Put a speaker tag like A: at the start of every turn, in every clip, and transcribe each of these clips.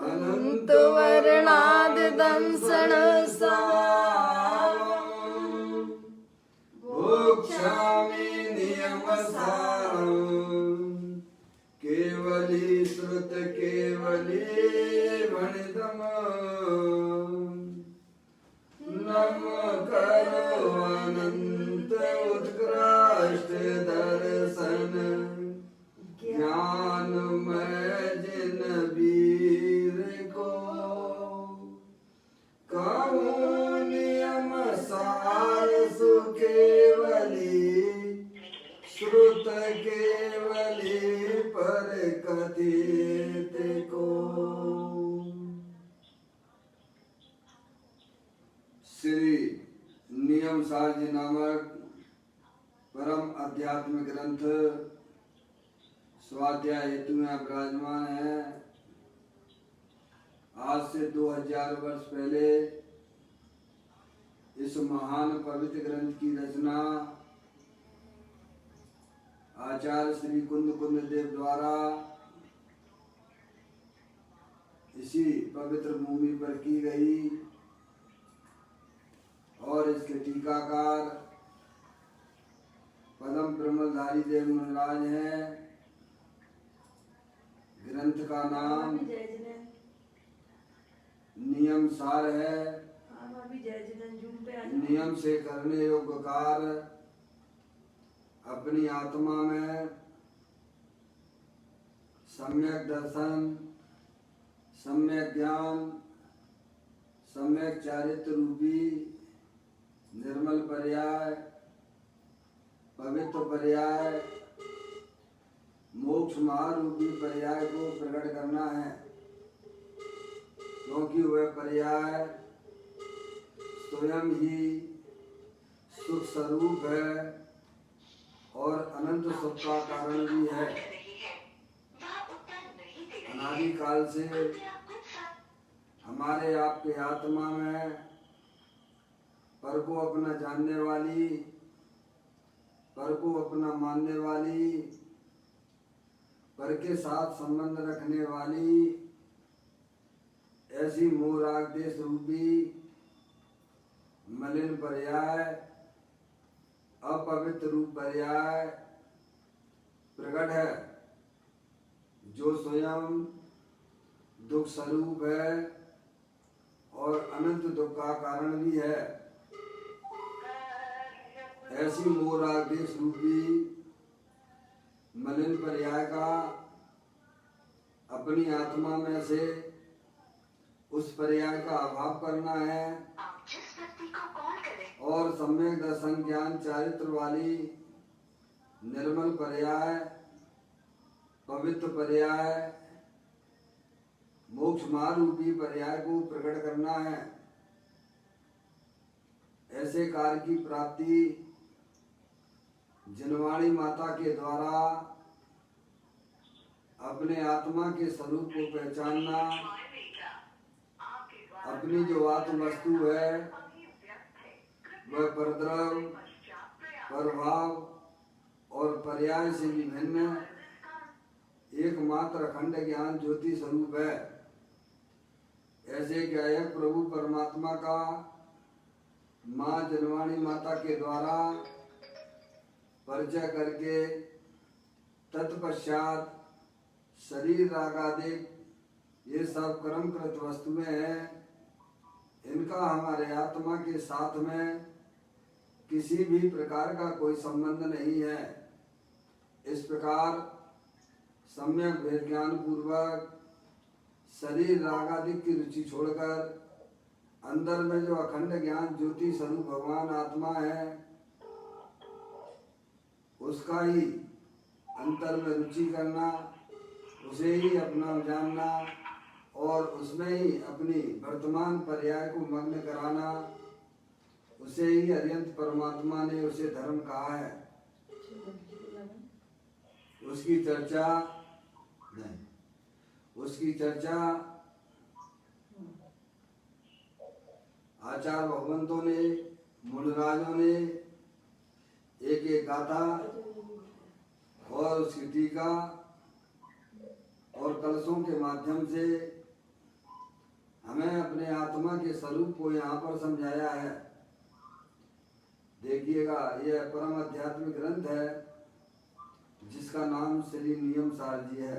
A: अनंत वर्णाद दंसन भोक्ष्यामि नियमसारम् केवली श्रुत केवली वणितम् नम करो अनंत उत्कृष्ट दर्शन ज्ञान में जिन वीर को कहूँ नियम सार सुकेवली श्रुत केवली पर कथित को। श्री नियम सार जी नामक परम आध्यात्मिक ग्रंथ स्वाध्याय हेतु में विराजमान है। आज से 2000 वर्ष पहले इस महान पवित्र ग्रंथ की रचना आचार्य श्री कुंद देव द्वारा इसी पवित्र भूमि पर की गई और इसके टीकाकार पदम प्रमलधारी देव मुनिराज हैं। ग्रंथ का नाम नियम सार है। नियम से करने योग्य कार्य अपनी आत्मा में सम्यक दर्शन, सम्यक ज्ञान, सम्यक चारित्र रूपी निर्मल पर्याय, पवित्र पर्याय, मोक्ष महारूपी पर्याय को प्रकट करना है, क्योंकि वह पर्याय स्वयं ही सुख स्वरूप है और अनंत सुख का कारण भी है। अनादि काल से हमारे आपके आत्मा में पर को अपना जानने वाली, पर को अपना मानने वाली, पर के साथ संबंध रखने वाली ऐसी मोह राग देश रूपी मलिन पर्याय, अपवित्र रूप पर्याय प्रकट है, जो स्वयं दुख स्वरूप है और अनंत दुख का कारण भी है। ऐसी मोह राग देश रूपी मलिन पर्याय का अपनी आत्मा में से उस पर्याय का अभाव करना है और सम्यक दर्शन ज्ञान चारित्र वाली निर्मल पर्याय, पवित्र पर्याय, मोक्ष महारूपी पर्याय को प्रकट करना है। ऐसे कार्य की प्राप्ति जिनवाणी माता के द्वारा अपने आत्मा के स्वरूप को पहचानना, अपनी जो आत्म वस्तु है वह परद्रव, प्रभाव और पर्याय से विभिन्न एकमात्र अखंड ज्ञान ज्योति स्वरूप है। ऐसे ज्ञायक प्रभु परमात्मा का माँ जनवाणी माता के द्वारा परिचय करके तत्पश्चात शरीर रागादिक ये सब कर्मकृत वस्तुएं हैं, इनका हमारे आत्मा के साथ में किसी भी प्रकार का कोई संबंध नहीं है। इस प्रकार सम्यक भेद ज्ञान पूर्वक शरीर रागादिक की रुचि छोड़कर अंदर में जो अखंड ज्ञान ज्योति स्वरूप भगवान आत्मा है उसका ही अंतर में रुचि करना, उसे ही अपना जानना और उसमें ही अपनी वर्तमान पर्याय को मग्न कराना, उसे ही अरिहंत परमात्मा ने उसे धर्म कहा है। उसकी चर्चा आचार्य भगवंतों ने, मुनिराजों ने एक एक गाथा और उसकी टीका और कलशों के माध्यम से हमें अपने आत्मा के स्वरूप को यहाँ पर समझाया है। देखिएगा, यह परम आध्यात्मिक ग्रंथ है जिसका नाम श्री नियम सार जी है,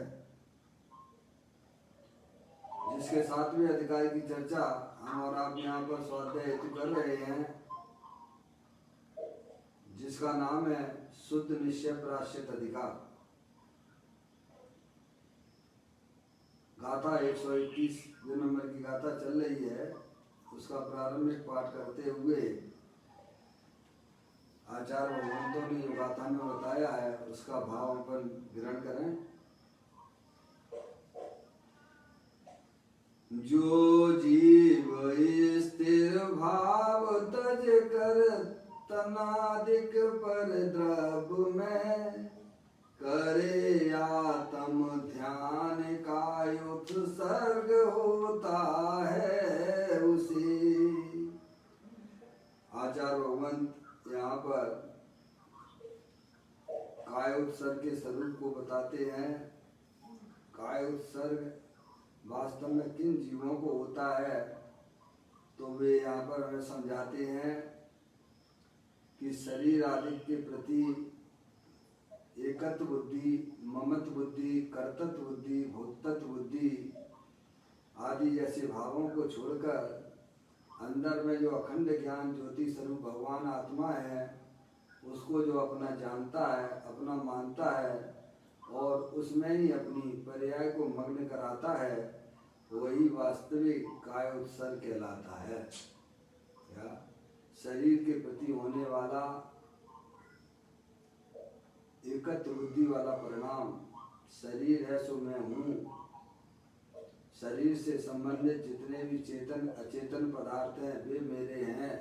A: जिसके 7वें अधिकार की चर्चा हम और आप यहाँ पर स्वाध्याय हेतु कर रहे हैं, जिसका नाम है शुद्ध निश्चय प्राश्चित अधिकार। गाथा 121 नंबर की गाथा चल रही है, उसका प्रारंभिक पाठ करते हुए आचार्य भगवंतों ने जो गाथा में बताया है उसका भाव अपन ग्रहण करें। जो जीव स्थिर भाव तज कर तनादिक पर द्रव में करे आत्म ध्यान का उत्सर्ग होता है उसे। आचार्य भगवंत यहाँ पर काय उत्सर्ग के स्वरूप को बताते हैं। काय उत्सर्ग वास्तव में किन जीवों को होता है, तो वे यहाँ पर हमें समझाते हैं कि शरीर आदि के प्रति एकत्व बुद्धि, ममत्व बुद्धि, कर्तृत्व बुद्धि, भोक्तृत्व बुद्धि आदि जैसे भावों को छोड़कर अंदर में जो अखंड ज्ञान ज्योति स्वरूप भगवान आत्मा है, उसको जो अपना जानता है, अपना मानता है और उसमें ही अपनी पर्याय को मग्न कराता है, वही वास्तविक काय उत्सर्ग कहलाता है। क्या शरीर के प्रति होने वाला एकत्व बुद्धि वाला परिणाम, शरीर है सो मैं हूँ, शरीर से संबंधित जितने भी चेतन अचेतन पदार्थ हैं वे मेरे हैं,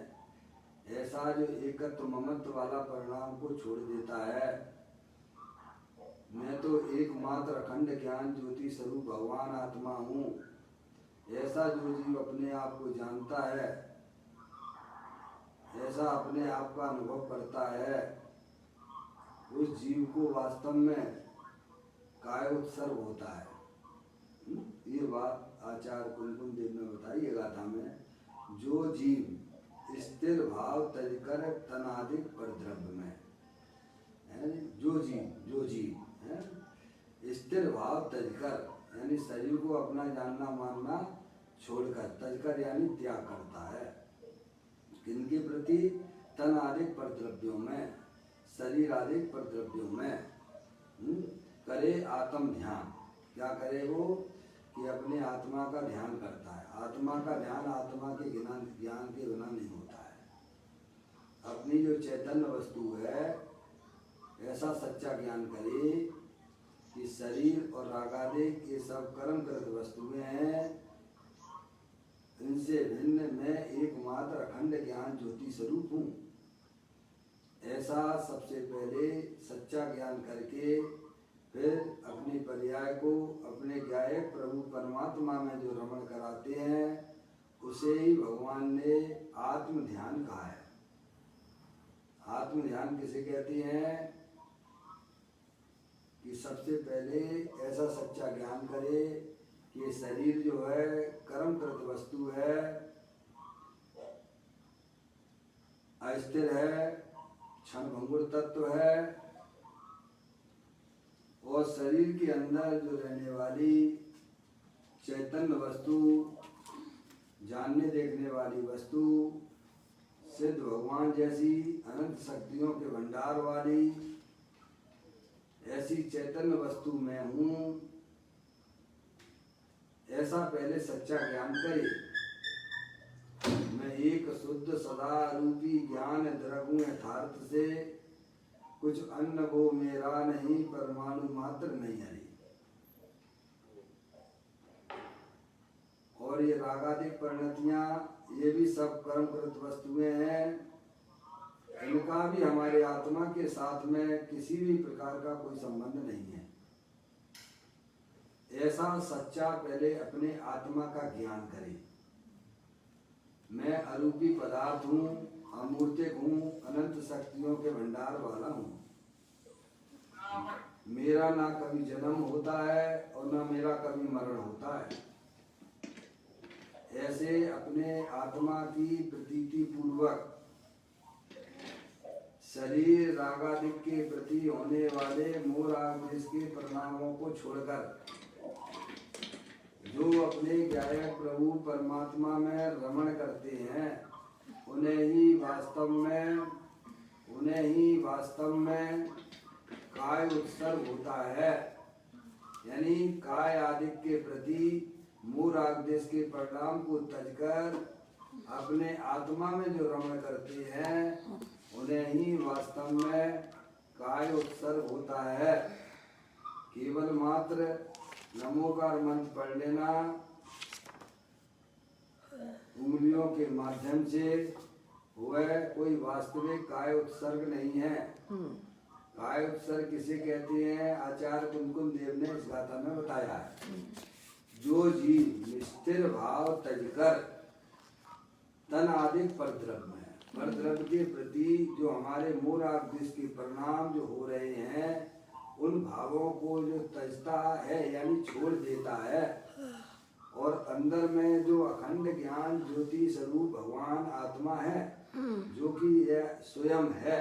A: ऐसा जो एकत्व ममत्व वाला परिणाम को छोड़ देता है। मैं तो एकमात्र अखंड ज्ञान ज्योति स्वरूप भगवान आत्मा हूँ, ऐसा जो जीव अपने आप को जानता है, ऐसा अपने आप का अनुभव करता है, उस जीव को वास्तव में काय उत्सर्ग होता है। ये बात आचार्य कुलकुल देव ने बताई है गाथा में। जो जीव स्थिर भाव तजकर तनादिक पर द्रव्य में, जो जीव है स्थिर भाव तजकर, यानी शरीर को अपना जानना मानना छोड़कर, तजकर यानी त्याग करता है। किनके प्रति? तन आदिक पर द्रव्यों में, शरीर आदिक पर द्रव्यों में। करे आत्म ध्यान। क्या करे वो? कि अपने आत्मा का ध्यान करता है। आत्मा का ध्यान आत्मा के ज्ञान के बिना नहीं होता है। अपनी जो चैतन्य वस्तु है ऐसा सच्चा ज्ञान करे कि शरीर और रागादिक ये सब कर्मकृत वस्तुएं हैं, इनसे भिन्न मैं एकमात्र अखंड ज्ञान ज्योति स्वरूप हूँ। ऐसा सबसे पहले सच्चा ज्ञान करके फिर अपने पर्याय को अपने ज्ञायक प्रभु परमात्मा में जो रमण कराते हैं उसे ही भगवान ने आत्म ध्यान कहा है। आत्म ध्यान किसे कहते हैं? कि सबसे पहले ऐसा सच्चा ज्ञान करे कि शरीर जो है कर्मकृत वस्तु है, अस्थिर है, क्षणभंगुर तत्व है, और शरीर के अंदर जो रहने वाली चैतन्य वस्तु, जानने देखने वाली वस्तु, सिद्ध भगवान जैसी अनंत शक्तियों के भंडार वाली ऐसी चैतन्य वस्तु मैं हूँ, ऐसा पहले सच्चा ज्ञान करे। मैं एक शुद्ध सदा रूपी ज्ञान द्रव्य यथार्थ से, कुछ अन्न वो मेरा नहीं, परमाणु मात्र नहीं हरी। और ये रागादिक परिणतियां, ये भी सब कर्मकृत वस्तुएं हैं, इनका भी हमारे आत्मा के साथ में किसी भी प्रकार का कोई संबंध नहीं है। ऐसा सच्चा पहले अपने आत्मा का ज्ञान करे। मैं अरूपी पदार्थ हूँ, अमूर्तिक हूँ, अनंत शक्तियों के भंडार वाला हूँ। मेरा ना कभी जन्म होता है और ना मेरा कभी मरण होता है। ऐसे अपने आत्मा की प्रतीति पूर्वक शरीर रागादिक के प्रति होने वाले मोह राग देश के परिणामों को छोड़कर जो अपने गायक प्रभु परमात्मा में रमण करते हैं उन्हें ही वास्तव में काय उत्सर्ग होता है। यानी काय आदि के प्रति मोह राग देश के परिणाम को तजकर अपने आत्मा में जो रमण करते हैं उन्हें ही वास्तव में काय उत्सर्ग होता है। केवल मात्र नमोकार मंत्र पढ़ लेना उंगलियों के माध्यम से वह कोई वास्तविक काय उत्सर्ग नहीं है। काय उत्सर्ग किसे कहते हैं, आचार्य कुमकुम देव ने इस गाथा में बताया है। जो जीव निस्थिर भाव तजकर तन आदि परद्रव्य है, परद्रव्य के प्रति जो हमारे मोह राग देश के परिणाम जो हो रहे हैं उन भावों को जो तजता है यानी छोड़ देता है और अंदर में जो अखंड ज्ञान ज्योति स्वरूप भगवान आत्मा है जो कि यह स्वयं है,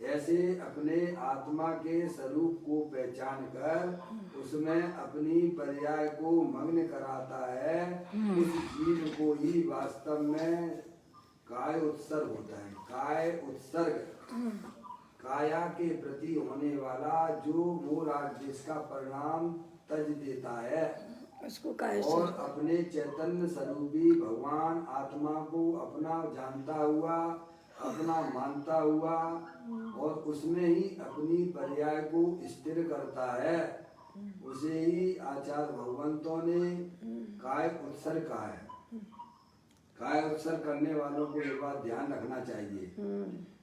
A: ऐसे अपने आत्मा के स्वरूप को पहचान कर उसमें अपनी पर्याय को मग्न कराता है। उस जीव को ही वास्तव में काय उत्सर्ग होता है। काय उत्सर्ग काया के प्रति होने वाला जो मोह राग देश का परिणाम तज देता है
B: उसको काय
A: और अपने चैतन्य स्वरूपी भगवान आत्मा को अपना जानता हुआ अपना मानता हुआ और उसमें ही अपनी पर्याय को स्थिर करता है, उसे ही आचार्य भगवंतों ने काय उत्सर्ग कहा है। काय उत्सर्ग करने वालों को ये बात ध्यान रखना चाहिए।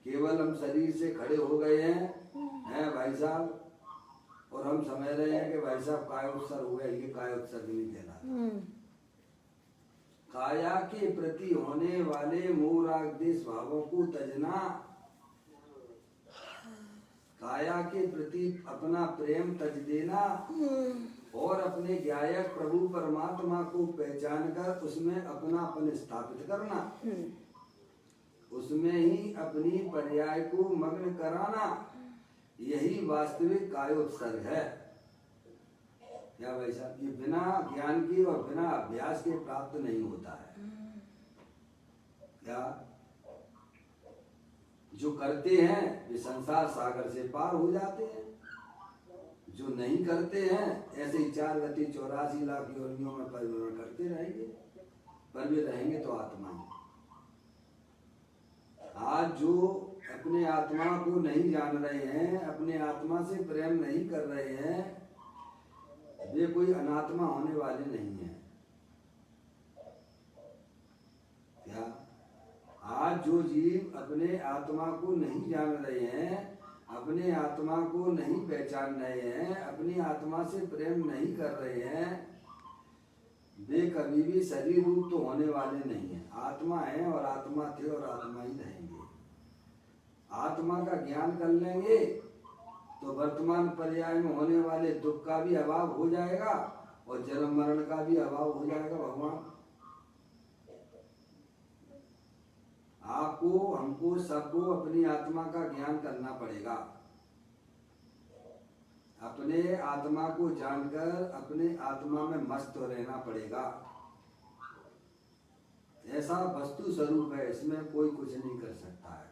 A: केवल हम शरीर से खड़े हो गए हैं भाई साहब और हम समझ रहे हैं कि भाई साहब काय उत्सर्ग हो गया, ये काय उत्सर्ग नहीं कहलाता। काया के प्रति होने वाले मोह राग देश भावों को तजना, काया के प्रति अपना प्रेम तज देना और अपने गायक प्रभु परमात्मा को पहचान कर उसमें अपनापन स्थापित करना, उसमें ही अपनी पर्याय को मग्न कराना, यही वास्तविक कायोत्सर्ग है। क्या भाई साहब, ये बिना ज्ञान के और बिना अभ्यास के प्राप्त नहीं होता है। क्या जो करते हैं वे संसार सागर से पार हो जाते हैं, जो नहीं करते हैं ऐसे ही 4 गति 84 लाख योनियों में परिवर्तन करते रहेंगे, पर वे रहेंगे तो आत्मा ही। आज जो अपने आत्मा को नहीं जान रहे हैं, अपने आत्मा से प्रेम नहीं कर रहे हैं, वे कोई अनात्मा होने वाले नहीं है। क्या आज जो जीव अपने आत्मा को नहीं जान रहे हैं, अपने आत्मा को नहीं पहचान रहे हैं, अपनी आत्मा से प्रेम नहीं कर रहे हैं, वे कभी भी शरीर रूप तो होने वाले नहीं है। आत्मा है और आत्मा थे और आत्मा ही रहेंगे। आत्मा का ज्ञान कर लेंगे तो वर्तमान पर्याय में होने वाले दुख का भी अभाव हो जाएगा और जन्म मरण का भी अभाव हो जाएगा। भगवान आपको हमको सबको अपनी आत्मा का ज्ञान करना पड़ेगा। अपने आत्मा को जानकर अपने आत्मा में मस्त रहना पड़ेगा। ऐसा वस्तु स्वरूप है, इसमें कोई कुछ नहीं कर सकता है।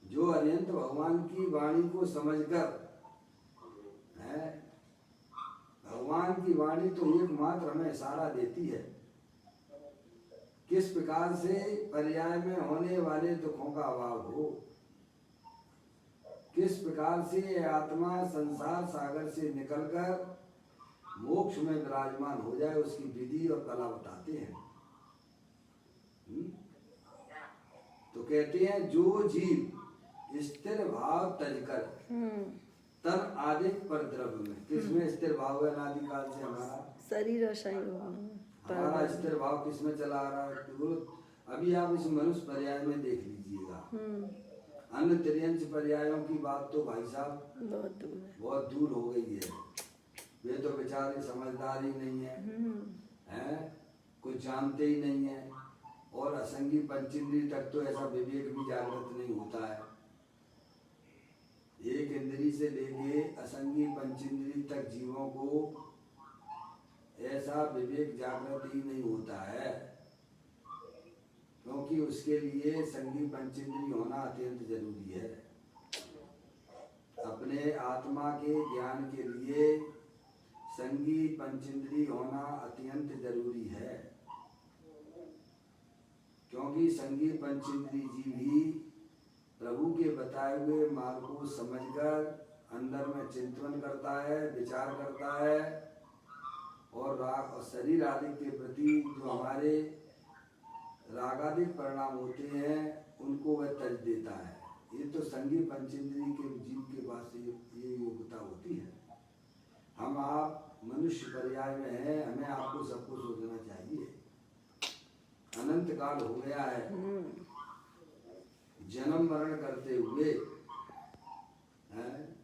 A: जो अनंत भगवान की वाणी को समझकर है, भगवान की वाणी तो एकमात्र हमें इशारा देती है किस प्रकार से पर्याय में होने वाले दुखों का अभाव हो, किस प्रकार से आत्मा संसार सागर से निकलकर मोक्ष में विराजमान हो जाए, उसकी विधि और कला बताते हैं। तो कहते हैं जो जीव स्थिर भाव तजकर तन आदि पर द्रव्य में, किसमें स्थिर भाव है? अनादिकाल से हमारा
B: शरीर और
A: हमारा स्थिर भाव किसमें चला आ रहा है? अभी आप इस मनुष्य पर्याय में देख लीजिएगा, अन्य त्रियंश पर्यायों की बात तो भाई साहब
B: बहुत दूर है।
A: बहुत दूर हो गई है। वे तो बेचारे समझदार ही नहीं है, हैं, कुछ जानते ही नहीं है। और असंगी पंचेंद्री तक तो ऐसा विवेक भी जागृत नहीं होता है। एक इंद्री से लेके असंगी पंचेंद्री तक जीवों को ऐसा विवेक जागृत ही नहीं होता है, क्योंकि उसके लिए संगी पंचेंद्री होना अत्यंत जरूरी है। अपने आत्मा के ज्ञान के लिए संगी पंचेंद्री होना अत्यंत जरूरी है, क्योंकि संगी पंचेंद्री जी भी प्रभु के बताए हुए मार्ग को समझकर अंदर में चिंतन करता है, विचार करता है, और राग और शरीर आदि के प्रति जो हमारे रागादिक परिणाम होते हैं उनको वह तज देता है। ये तो संगी पंचेंद्री के जीव के पास ये योग्यता होती है। हम आप मनुष्य पर्याय में हैं, हमें आपको सबको सोचना चाहिए। अनंत काल हो गया है जन्म मरण करते हुए, हैं?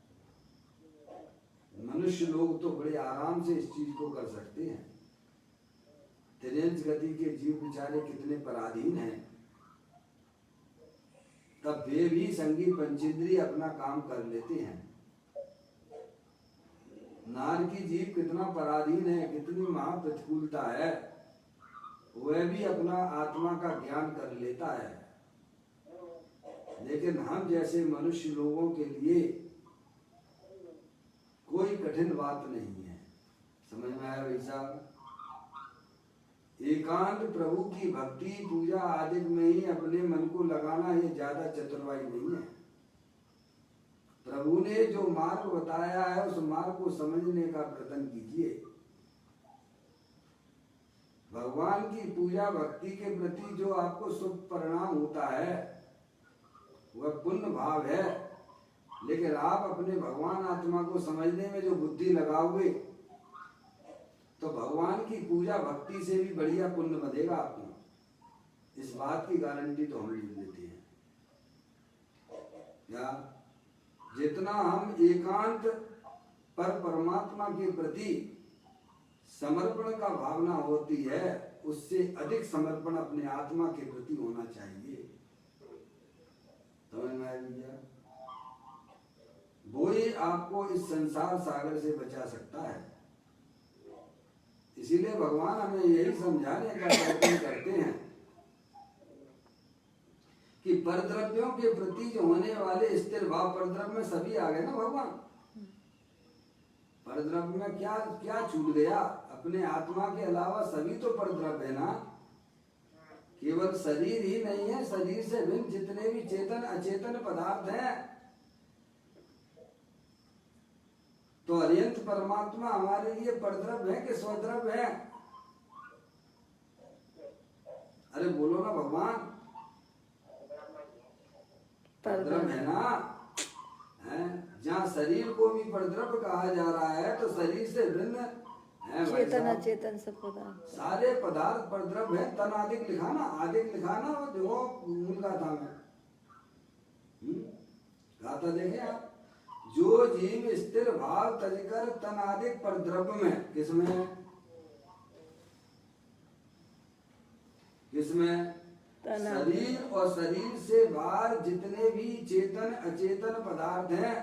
A: मनुष्य लोग तो बड़े आराम से इस चीज को कर सकते हैं। त्रियंश गति के जीव बेचारे कितने पराधीन हैं, तब वे भी संगी पंचेंद्री अपना काम कर लेते हैं। नार की जीव कितना पराधीन है, कितनी महाप्रतिकूलता है, वह भी अपना आत्मा का ज्ञान कर लेता है। लेकिन हम जैसे मनुष्य लोगों के लिए कोई कठिन बात नहीं है। समझ में आया भाई साहब? एकांत प्रभु की भक्ति पूजा आदि में ही अपने मन को लगाना ये ज्यादा चतुराई नहीं है। प्रभु ने जो मार्ग बताया है उस मार्ग को समझने का प्रयत्न कीजिए। भगवान की पूजा भक्ति के प्रति जो आपको शुभ परिणाम होता है वह पुण्य भाव है, लेकिन आप अपने भगवान आत्मा को समझने में जो बुद्धि लगाओगे तो भगवान की पूजा भक्ति से भी बढ़िया पुण्य बनेगा आपको। इस बात की गारंटी तो हम ले लेते हैं। या जितना हम एकांत पर परमात्मा के प्रति समर्पण का भावना होती है, उससे अधिक समर्पण अपने आत्मा के प्रति होना चाहिए। समझ में आया भैया? वो ही आपको इस संसार सागर से बचा सकता है। इसीलिए भगवान हमें यही समझाने का प्रयत्न करते हैं कि परद्रव्यों के प्रति जो होने वाले स्थिर भाव, परद्रव्य में सभी आ गए ना भगवान। परद्रव्य में क्या क्या छूट गया? अपने आत्मा के अलावा सभी तो परद्रव्य है ना। केवल शरीर ही नहीं है, शरीर से भिन्न जितने भी चेतन अचेतन पदार्थ हैं, तो अरियंत परमात्मा हमारे लिए परद्रव्य है कि स्वद्रव्य है? अरे बोलो ना भगवान, परद्रव्य है ना। जहाँ शरीर को भी परद्रव्य कहा जा रहा है तो शरीर से भिन्न
B: चेतन अचेतन सब पदार्थ,
A: सारे पदार्थ परद्रव्य है। तन आदिक लिखाना, आदिक लिखाना, वो देखो मूल गाथा में गाथा देखे आप। जो जीव स्थिर भाव तजकर तनादिक परद्रव्य में, किसमें किसमें शरीर और शरीर से बाहर जितने भी चेतन अचेतन पदार्थ हैं,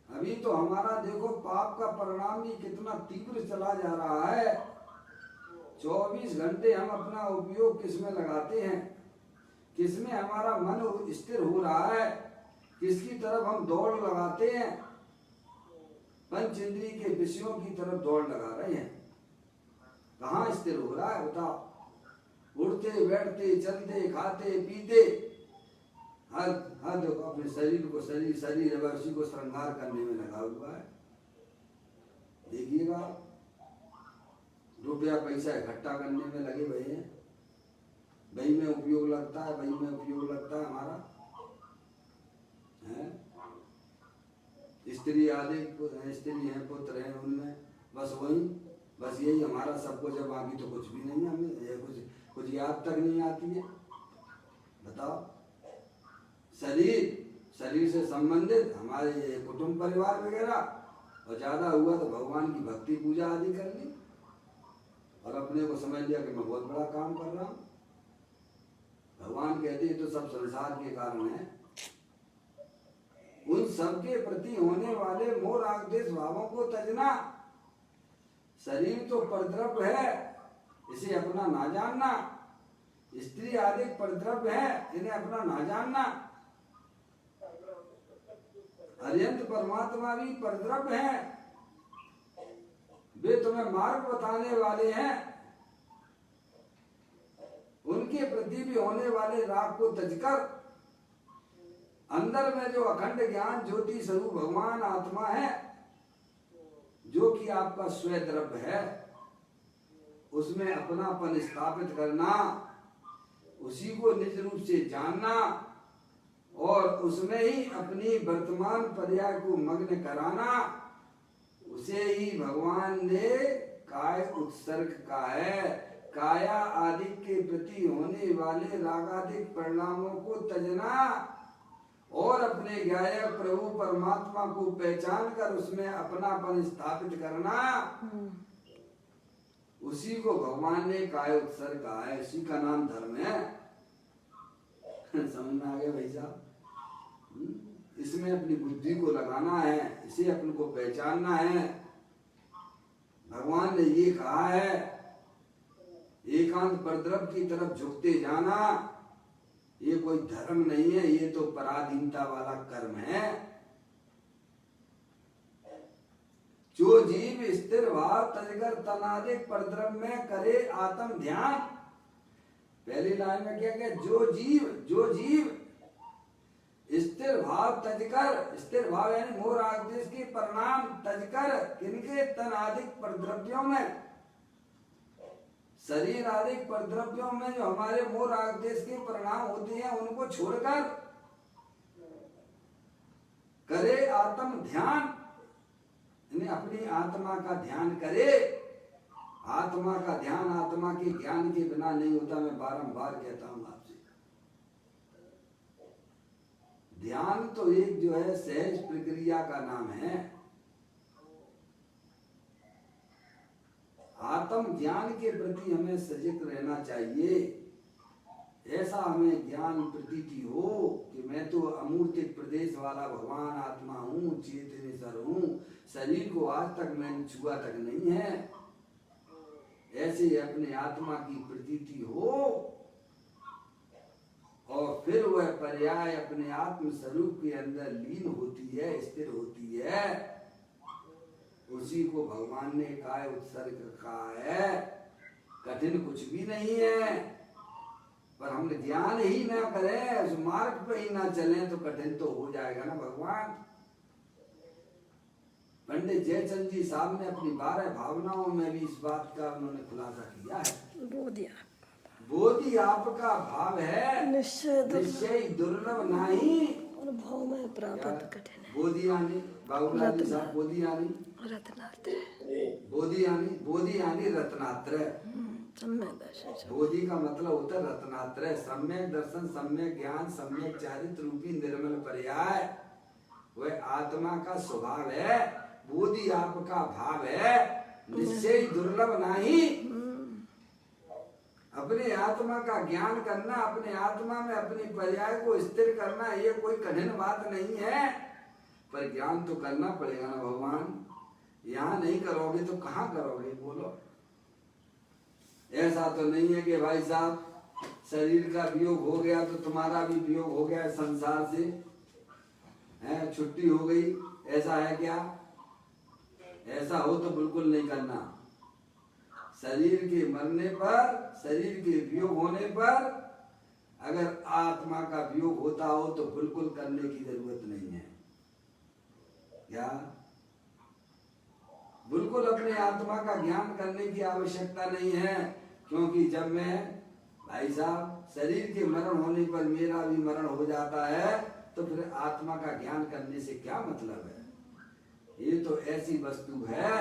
A: अभी तो हमारा देखो पाप का परिणाम भी कितना तीव्र चला जा रहा है। 24 घंटे हम अपना उपयोग किसमें लगाते हैं, किसमें हमारा मन स्थिर हो रहा है, किसकी तरफ हम दौड़ लगाते हैं? पंच इंद्रिय के विषयों की तरफ दौड़ लगा रहे हैं। कहाँ स्थिर हो रहा है बताओ? उठते बैठते चलते खाते पीते हर अपने शरीर को शरीर है उसी को श्रृंगार करने में लगा हुआ है। देखिएगा, रुपया पैसा इकट्ठा करने में लगे हुए हैं। वही में उपयोग लगता है, वही में उपयोग लगता है हमारा है। स्त्री आदि स्त्री है, पुत्र है, उनमें बस यही हमारा सब कुछ है। बाकी तो कुछ भी नहीं है, हमें कुछ याद तक नहीं आती है। बताओ शरीर से संबंधित हमारे ये कुटुंब परिवार वगैरह, और ज्यादा हुआ तो भगवान की भक्ति पूजा आदि कर ली और अपने को समझ लिया कि मैं बहुत बड़ा काम कर रहा हूं। भगवान कहते हैं तो सब संसार के कारण है। उन सबके प्रति होने वाले मोह राग द्वेष भावों को तजना। शरीर तो परद्रव्य है, इसे अपना ना जानना। स्त्री आदि परद्रव्य है, इन्हें अपना ना जानना। अरिहंत परमात्मा भी परद्रव्य है, वे तुम्हें मार्ग बताने वाले हैं। उनके प्रति भी होने वाले राग को तजकर अंदर में जो अखंड ज्ञान ज्योति स्वरूप भगवान आत्मा है, जो कि आपका स्वयं द्रव्य है, उसमें अपनापन स्थापित करना, उसी को निज रूप से जानना और उसमें ही अपनी वर्तमान पर्याय को मग्न कराना, उसे ही भगवान ने काय उत्सर्ग का है। काया आदि के प्रति होने वाले रागादिक परिणामों को तजना और अपने ज्ञायक प्रभु परमात्मा को पहचान कर उसमें अपनापन स्थापित करना, उसी को भगवान ने काय उत्सर्ग कहा है। इसी का नाम धर्म है। समझ में आ गया भाई साहब? इसमें अपनी बुद्धि को लगाना है, इसे अपन को पहचानना है। भगवान ने ये कहा है, एकांत परद्रव्य की तरफ झुकते जाना, ये कोई धर्म नहीं है, ये तो पराधीनता वाला कर्म है। जो जीव स्थिर भाव तजकर तनादिक परद्रव्य में करे आत्म ध्यान। पहली लाइन में क्या क्या? जो जीव स्थिर भाव तजकर, स्थिर भाव यानी मोह राग द्वेष के परिणाम तजकर, किनके? तनादिक परद्रव्यों में, शरीर आदि परद्रव्यों में जो हमारे मोह राग द्वेष के परिणाम होते हैं, उनको छोड़कर करे आत्म ध्यान, यानी अपनी आत्मा का ध्यान करे। आत्मा का ध्यान आत्मा के ज्ञान के बिना नहीं होता। मैं बारंबार कहता हूं आपसे, ध्यान तो एक जो है सहज प्रक्रिया का नाम है। आत्म ज्ञान के प्रति हमें सजग रहना चाहिए। ऐसा हमें ज्ञान प्रतीति हो कि मैं तो अमूर्तिक प्रदेश वाला भगवान आत्मा हूँ, चेतनेश्वर हूँ, शरीर को आज तक मैंने छुआ तक नहीं है। ऐसे अपने आत्मा की प्रतीति हो और फिर वह पर्याय अपने आत्म स्वरूप के अंदर लीन होती है, स्थिर होती है। उसी को भगवान ने काय उत्सर्ग कहा है। कठिन कुछ भी नहीं है, पर हम ध्यान ही ना करें, उस मार्ग पे ही ना चलें तो कठिन तो हो जाएगा ना भगवान। पंडित जयचंद जी साहब ने अपनी 12 भावनाओं में भी इस बात का उन्होंने खुलासा किया है। बोधि आपका भाव है, निश्चय दुर्लभ नहीं,
B: और भाव में प्राप्त कठिन है।
A: बोधि यानी बाबूलाल जी साहब, बोधि यानी
B: रत्नात्रय,
A: बोधि यानी रत्नात्रय।
B: सम्यक दर्शन।
A: बोधि का मतलब होता है रत्नात्रय, सम्यक दर्शन, सम्यक ज्ञान, सम्यक चारित्र रूपी निर्मल पर्याय। वह आत्मा का स्वभाव है। बोधि आपका भाव है, निश्चय दुर्लभ नहीं। अपने आत्मा का ज्ञान करना, अपने आत्मा में अपनी पर्याय को स्थिर करना, ये कोई कठिन बात नहीं है। पर ज्ञान तो करना पड़ेगा ना भगवान। यहाँ नहीं करोगे तो कहाँ करोगे? बोलो। ऐसा तो नहीं है कि भाई साहब शरीर का वियोग हो गया तो तुम्हारा भी वियोग हो गया संसार से, है छुट्टी हो गई, ऐसा है क्या? ऐसा हो तो बिल्कुल नहीं करना। शरीर के मरने पर, शरीर के वियोग होने पर अगर आत्मा का वियोग होता हो तो बिल्कुल करने की जरूरत नहीं है। क्या? बिल्कुल अपने आत्मा का ज्ञान करने की आवश्यकता नहीं है, क्योंकि जब मैं भाई साहब शरीर के मरण होने पर मेरा भी मरण हो जाता है तो फिर आत्मा का ज्ञान करने से क्या मतलब है? ये तो ऐसी वस्तु है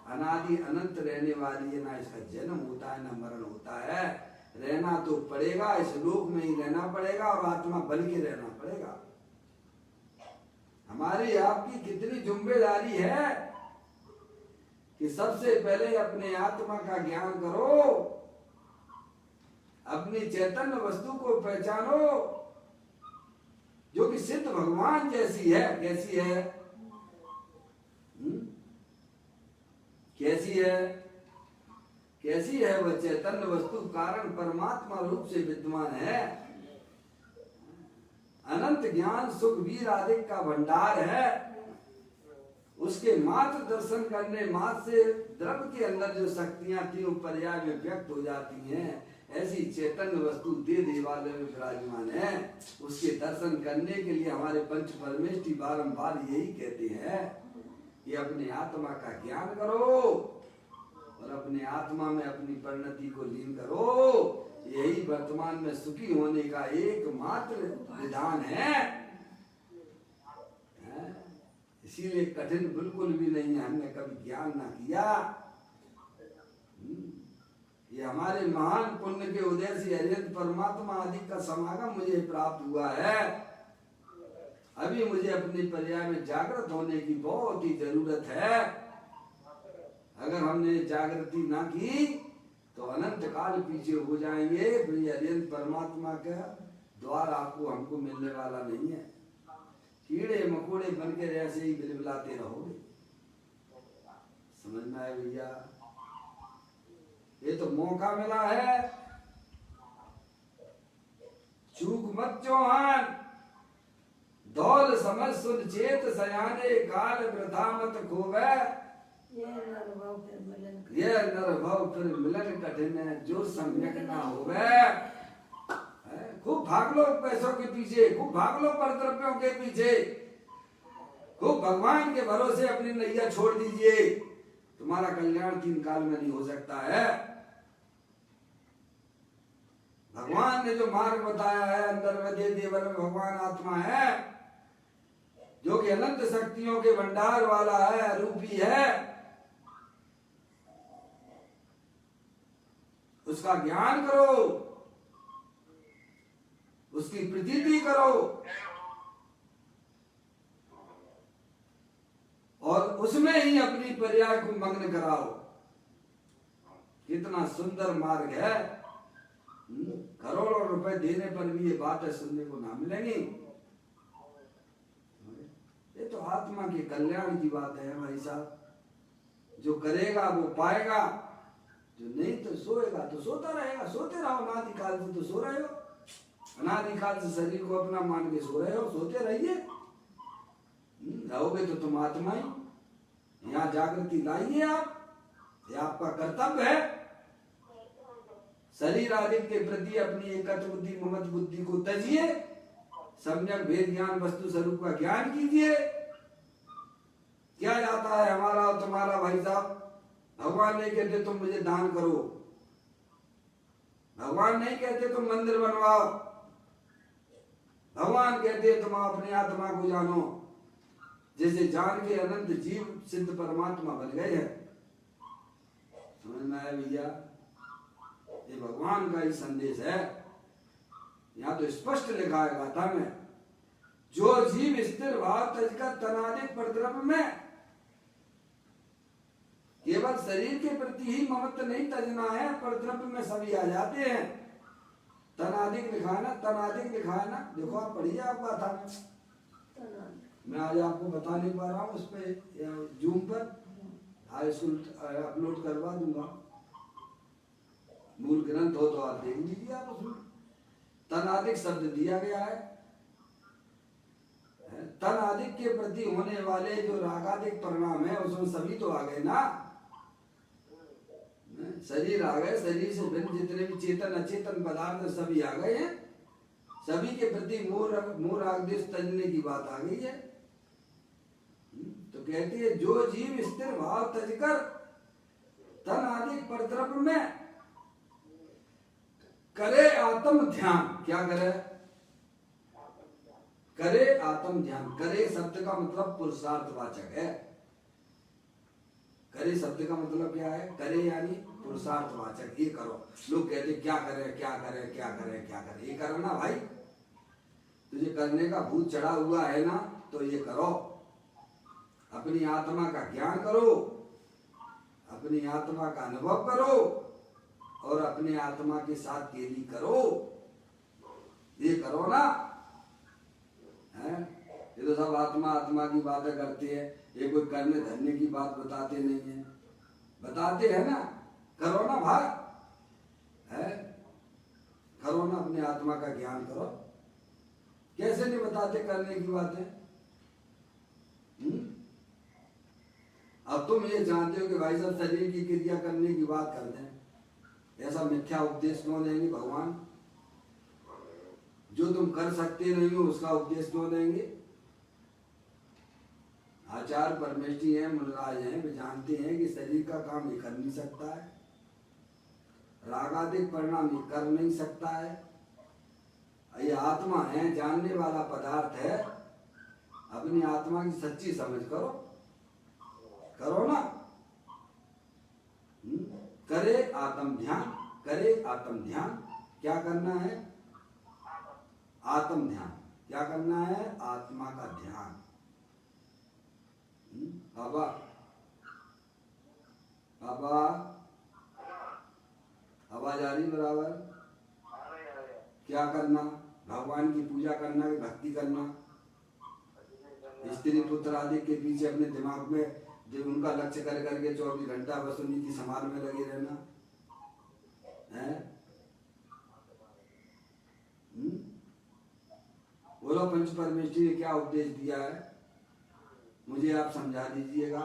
A: अनादि अनंत रहने वाली है, ना इसका जन्म होता है ना मरण होता है। रहना तो पड़ेगा, इस लोक में ही रहना पड़ेगा और आत्मा बन के रहना पड़ेगा। हमारी आपकी कितनी जिम्मेदारी है कि सबसे पहले अपने आत्मा का ज्ञान करो, अपनी चैतन्य वस्तु को पहचानो जो कि सिद्ध भगवान जैसी है। कैसी है? कैसी है? कैसी है वह चैतन्य वस्तु? कारण परमात्मा रूप से विद्यमान है, अनंत ज्ञान सुख वीर आदि का भंडार है। उसके मात्र दर्शन करने मात्र से द्रव्य के अंदर जो शक्तियां थी वो पर्याय में व्यक्त हो जाती हैं। ऐसी चैतन्य वस्तु दे देवालय में विराजमान है। उसके दर्शन करने के लिए हमारे पंच परमेष्ठी बारंबार यही कहते हैं कि अपने आत्मा का ज्ञान करो और अपने आत्मा में अपनी परिणति को लीन करो। यही वर्तमान में सुखी होने का एकमात्र विधान है। इसीलिए कठिन बिल्कुल भी नहीं है, हमने कभी ज्ञान ना किया। ये हमारे महान पुण्य के उदय से हरिहर परमात्मा आदि का समागम मुझे प्राप्त हुआ है। अभी मुझे अपनी पर्याय में जागृत होने की बहुत ही जरूरत है। अगर हमने जागृति ना की तो अनंत काल पीछे हो जाएंगे। फिर हरिहर परमात्मा का द्वार आपको हमको मिलने वाला नहीं है। कीड़े मकोड़े बनकर ऐसे ही बिलबिलाते रहोगे। समझ में आए भैया? ये तो मौका मिला है, चूक मत चौहान। दौल समझ सुन चेत सयाने, काल वृथा मत खोवे। ये नर भव फिर मिलन कठिन है, जो सम्यक ना होवे। खूब भाग लो पैसों के पीछे, खूब भाग लो परद्रव्यों के पीछे, खूब भगवान के भरोसे अपनी नैया छोड़ दीजिए। तुम्हारा कल्याण 3 काल में नहीं हो सकता है। भगवान ने जो मार्ग बताया है, अंदर में दे देवर में भगवान आत्मा है जो कि अनंत शक्तियों के भंडार वाला है, अरूपी है। उसका ज्ञान करो, उसकी प्रतीति करो और उसमें ही अपनी पर्याय को मग्न कराओ। कितना सुंदर मार्ग है। करोड़ों रुपए देने पर भी ये बातें सुनने को ना मिलेंगी। ये तो आत्मा के कल्याण की बात है भाई साहब। जो करेगा वो पाएगा, जो नहीं तो सोएगा तो सोता रहेगा। सोते रहो, अनादिकाल से तो सो रहे हो, अनादिकाल से शरीर को अपना मान के सो रहे हो, सोते रहिए। रहोगे तो तुम आत्मा ही। यहाँ जागृति लाइए आप, ये आपका कर्तव्य है। शरीर आदि के प्रति अपनी एकत्र बुद्धि ममत बुद्धि को तजिए, सम्यक भेद ज्ञान वस्तु स्वरूप का ज्ञान कीजिए। क्या जाता है हमारा और तुम्हारा भाई साहब? भगवान नहीं कहते तुम मुझे दान करो, भगवान नहीं कहते तुम मंदिर बनवाओ, भगवान कहते तुम अपने आत्मा को जानो। जैसे जान के अनंत जीव सिद्ध परमात्मा बन गए हैं। समझ में आया भैया? ये भगवान का ही संदेश है। यहाँ तो स्पष्ट लिखा है गाथा में, जो जीव स्थिर भाव तजकर तनादिक परद्रव्य में, केवल शरीर के प्रति ही ममत्व नहीं तजना है, परद्रव्य में सभी आ जाते हैं। तनादिक लिखा है ना, तनादिक लिखा है ना, देखो आप पढ़िए आप गाथा में। मैं आज आपको बता नहीं पा रहा हूँ उस पर जूम पर, आज अपलोड करवा दूंगा। मूल ग्रंथ हो तो आप देख लीजिए। आप उसमें तनादिक शब्द दिया गया है। तनादिक के प्रति होने वाले जो रागादिक परिणाम है उसमें सभी तो आ गए ना। शरीर आ गए, शरीर से भिन्न जितने भी चेतन अचेतन पदार्थ सभी आ गए हैं। सभी के प्रति मोह राग द्वेष तजने की बात आ गई है। तो कहती है जो जीव स्थिर भाव तजकर तनादिक परद्रव्य में करे आत्म ध्यान। क्या करे? करे आत्म ध्यान। करे शब्द का मतलब पुरुषार्थवाचक है। करे शब्द का मतलब क्या है? करे यानी पुरुषार्थवाचक, ये करो। लोग कहते क्या करें क्या करें क्या करें क्या करें, ये करो ना भाई, तुझे करने का भूत चढ़ा हुआ है ना, तो ये करो। अपनी आत्मा का ज्ञान करो, अपनी आत्मा का अनुभव करो और अपने आत्मा के साथ केली करो, ये करो ना। है ये तो सब आत्मा आत्मा की बातें करते हैं, ये कोई करने धरने की बात बताते नहीं है। बताते हैं ना, करो ना भाई, है करो ना, अपने आत्मा का ज्ञान करो। कैसे नहीं बताते करने की बातें? अब तुम ये जानते हो कि भाई साहब शरीर की क्रिया करने की बात करते हैं, ऐसा मिथ्या उपदेश क्यों देंगे भगवान? जो तुम कर सकते नहीं हो उसका उपदेश क्यों देंगे? आचार्य परमेष्ठी हैं, मुनराज हैं, वे जानते हैं कि शरीर का काम ये कर नहीं सकता है, रागादिक परिणाम ये कर नहीं सकता है। ये आत्मा है, जानने वाला पदार्थ है। अपनी आत्मा की सच्ची समझ करो, करो ना। करे आत्म ध्यान, करे आत्म ध्यान। क्या करना है? आत्म ध्यान। क्या करना है? आत्मा का ध्यान। बाबा बाबा आवाज आ रही बराबर? क्या करना? भगवान की पूजा करना कि भक्ति करना? स्त्री पुत्र आदि के पीछे अपने दिमाग में जो उनका लक्ष्य कर करके 24 घंटा बस उन्हीं की संभाल में लगे रहना है? बोलो पंच परमेष्ठी ने क्या उपदेश दिया है, मुझे आप समझा दीजिएगा।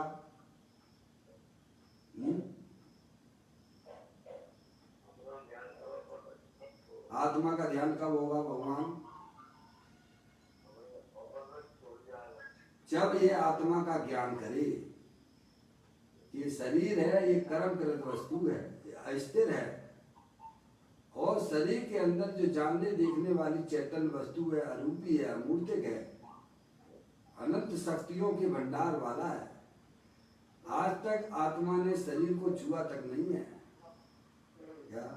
A: आत्मा का ध्यान कब होगा भगवान? जब ये आत्मा का ज्ञान करे। ये शरीर है, ये कर्म कृत वस्तु है, ये अस्थिर है, और शरीर के अंदर जो जानने देखने वाली चैतन्य वस्तु है, अरूपी है, अमूर्तिक है, अनंत शक्तियों के भंडार वाला है। आज तक आत्मा ने शरीर को छुआ तक नहीं है क्या?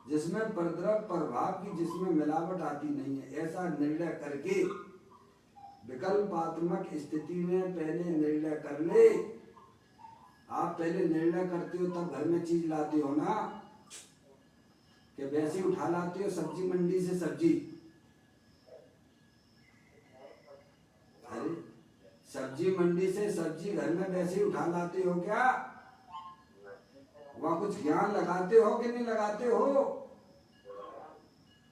A: जिसमें परद्रव प्रभाव की, जिसमें मिलावट आती नहीं है, ऐसा निर्णय करके विकल्पात्मक स्थिति में पहले निर्णय कर ले। आप पहले निर्णय करते हो तब घर में चीज लाते हो ना, कि वैसे उठा लाते हो सब्जी मंडी से सब्जी? अरे सब्जी मंडी से सब्जी घर में वैसे उठा लाते हो क्या? वहां कुछ ज्ञान लगाते हो कि नहीं लगाते हो?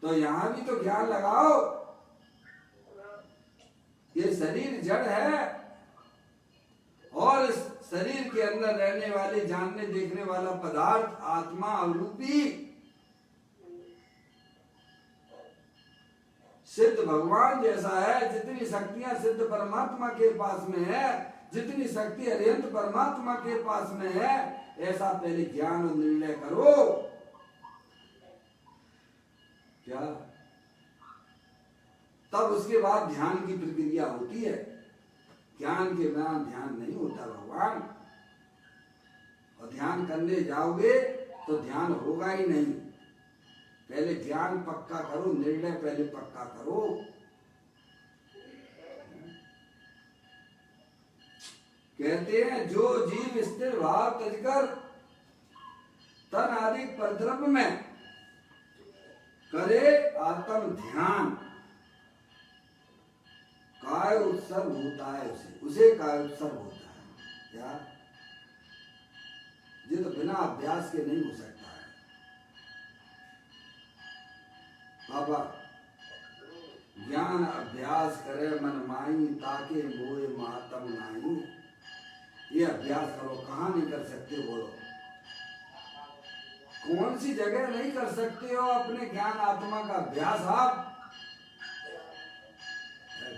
A: तो यहां भी तो ज्ञान लगाओ। ये शरीर जड़ है और इस शरीर के अंदर रहने वाले जानने देखने वाला पदार्थ आत्मा अवरूपी सिद्ध भगवान जैसा है। जितनी शक्तियां सिद्ध परमात्मा के पास में है, जितनी शक्ति अरिहंत परमात्मा के पास में है, ऐसा पहले ज्ञान और निर्णय करो। क्या? तब उसके बाद ध्यान की प्रक्रिया होती है। ज्ञान के बिना ध्यान नहीं होता भगवान। और ध्यान करने जाओगे तो ध्यान होगा ही नहीं। पहले ज्ञान पक्का करो, निर्णय पहले पक्का करो। कहते हैं जो जीव स्थिर भाव तजकर तन आदि परद्रव्य में करे आत्म ध्यान, काय उत्सर्ग होता है उसे काय उत्सर्ग होता है। क्या? ये तो बिना अभ्यास के नहीं हो सकता है बाबा। ज्ञान अभ्यास करे मन माई, ताके मोए मातम नाई। ये अभ्यास करो, कहाँ नहीं कर सकते बोलो? कौन सी जगह नहीं कर सकते हो अपने ज्ञान आत्मा का अभ्यास? आप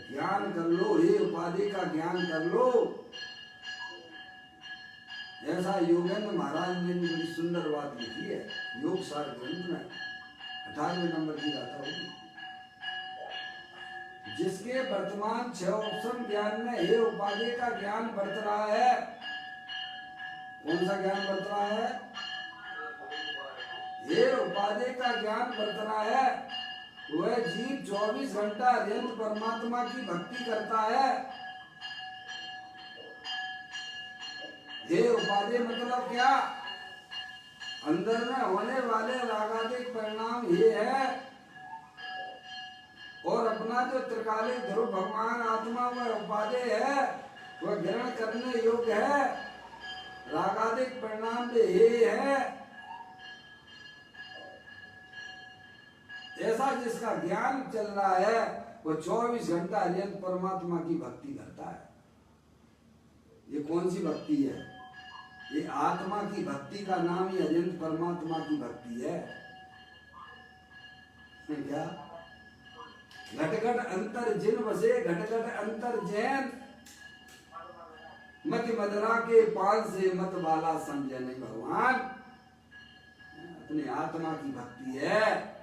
A: ज्ञान कर लो, हे उपाधि का ज्ञान कर लो। ऐसा योगेंद्र महाराज ने भी बड़ी सुंदर बात लिखी है योग सार ग्रंथ में, 18वें नंबर की गाथा होगी। जिसके वर्तमान 6 ऑप्शन ज्ञान में हे उपाधि का ज्ञान बरत रहा है, कौन सा ज्ञान बरतना है? ये उपाधि का ज्ञान बरतना है। वह जीव 24 घंटा अत्यंत परमात्मा की भक्ति करता है। ये उपाधि मतलब क्या? अंदर में होने वाले रागादिक परिणाम ये है, और अपना जो त्रिकालिक ध्रुव भगवान आत्मा वह उपाधि है, वह ग्रहण करने योग्य है। रागादिक परिणाम भी ये है। ऐसा जिसका ज्ञान चल रहा है वो 24 घंटा अत्यंत परमात्मा की भक्ति करता है। ये कौन सी भक्ति है? ये आत्मा की भक्ति का नाम ही अत्यंत परमात्मा की भक्ति है। क्या? घटघट अंतर जिन बसे घटघट अंतर जैन, मत मदरा के पान से मत बाला समझे नहीं भगवान। अपने आत्मा की भक्ति है।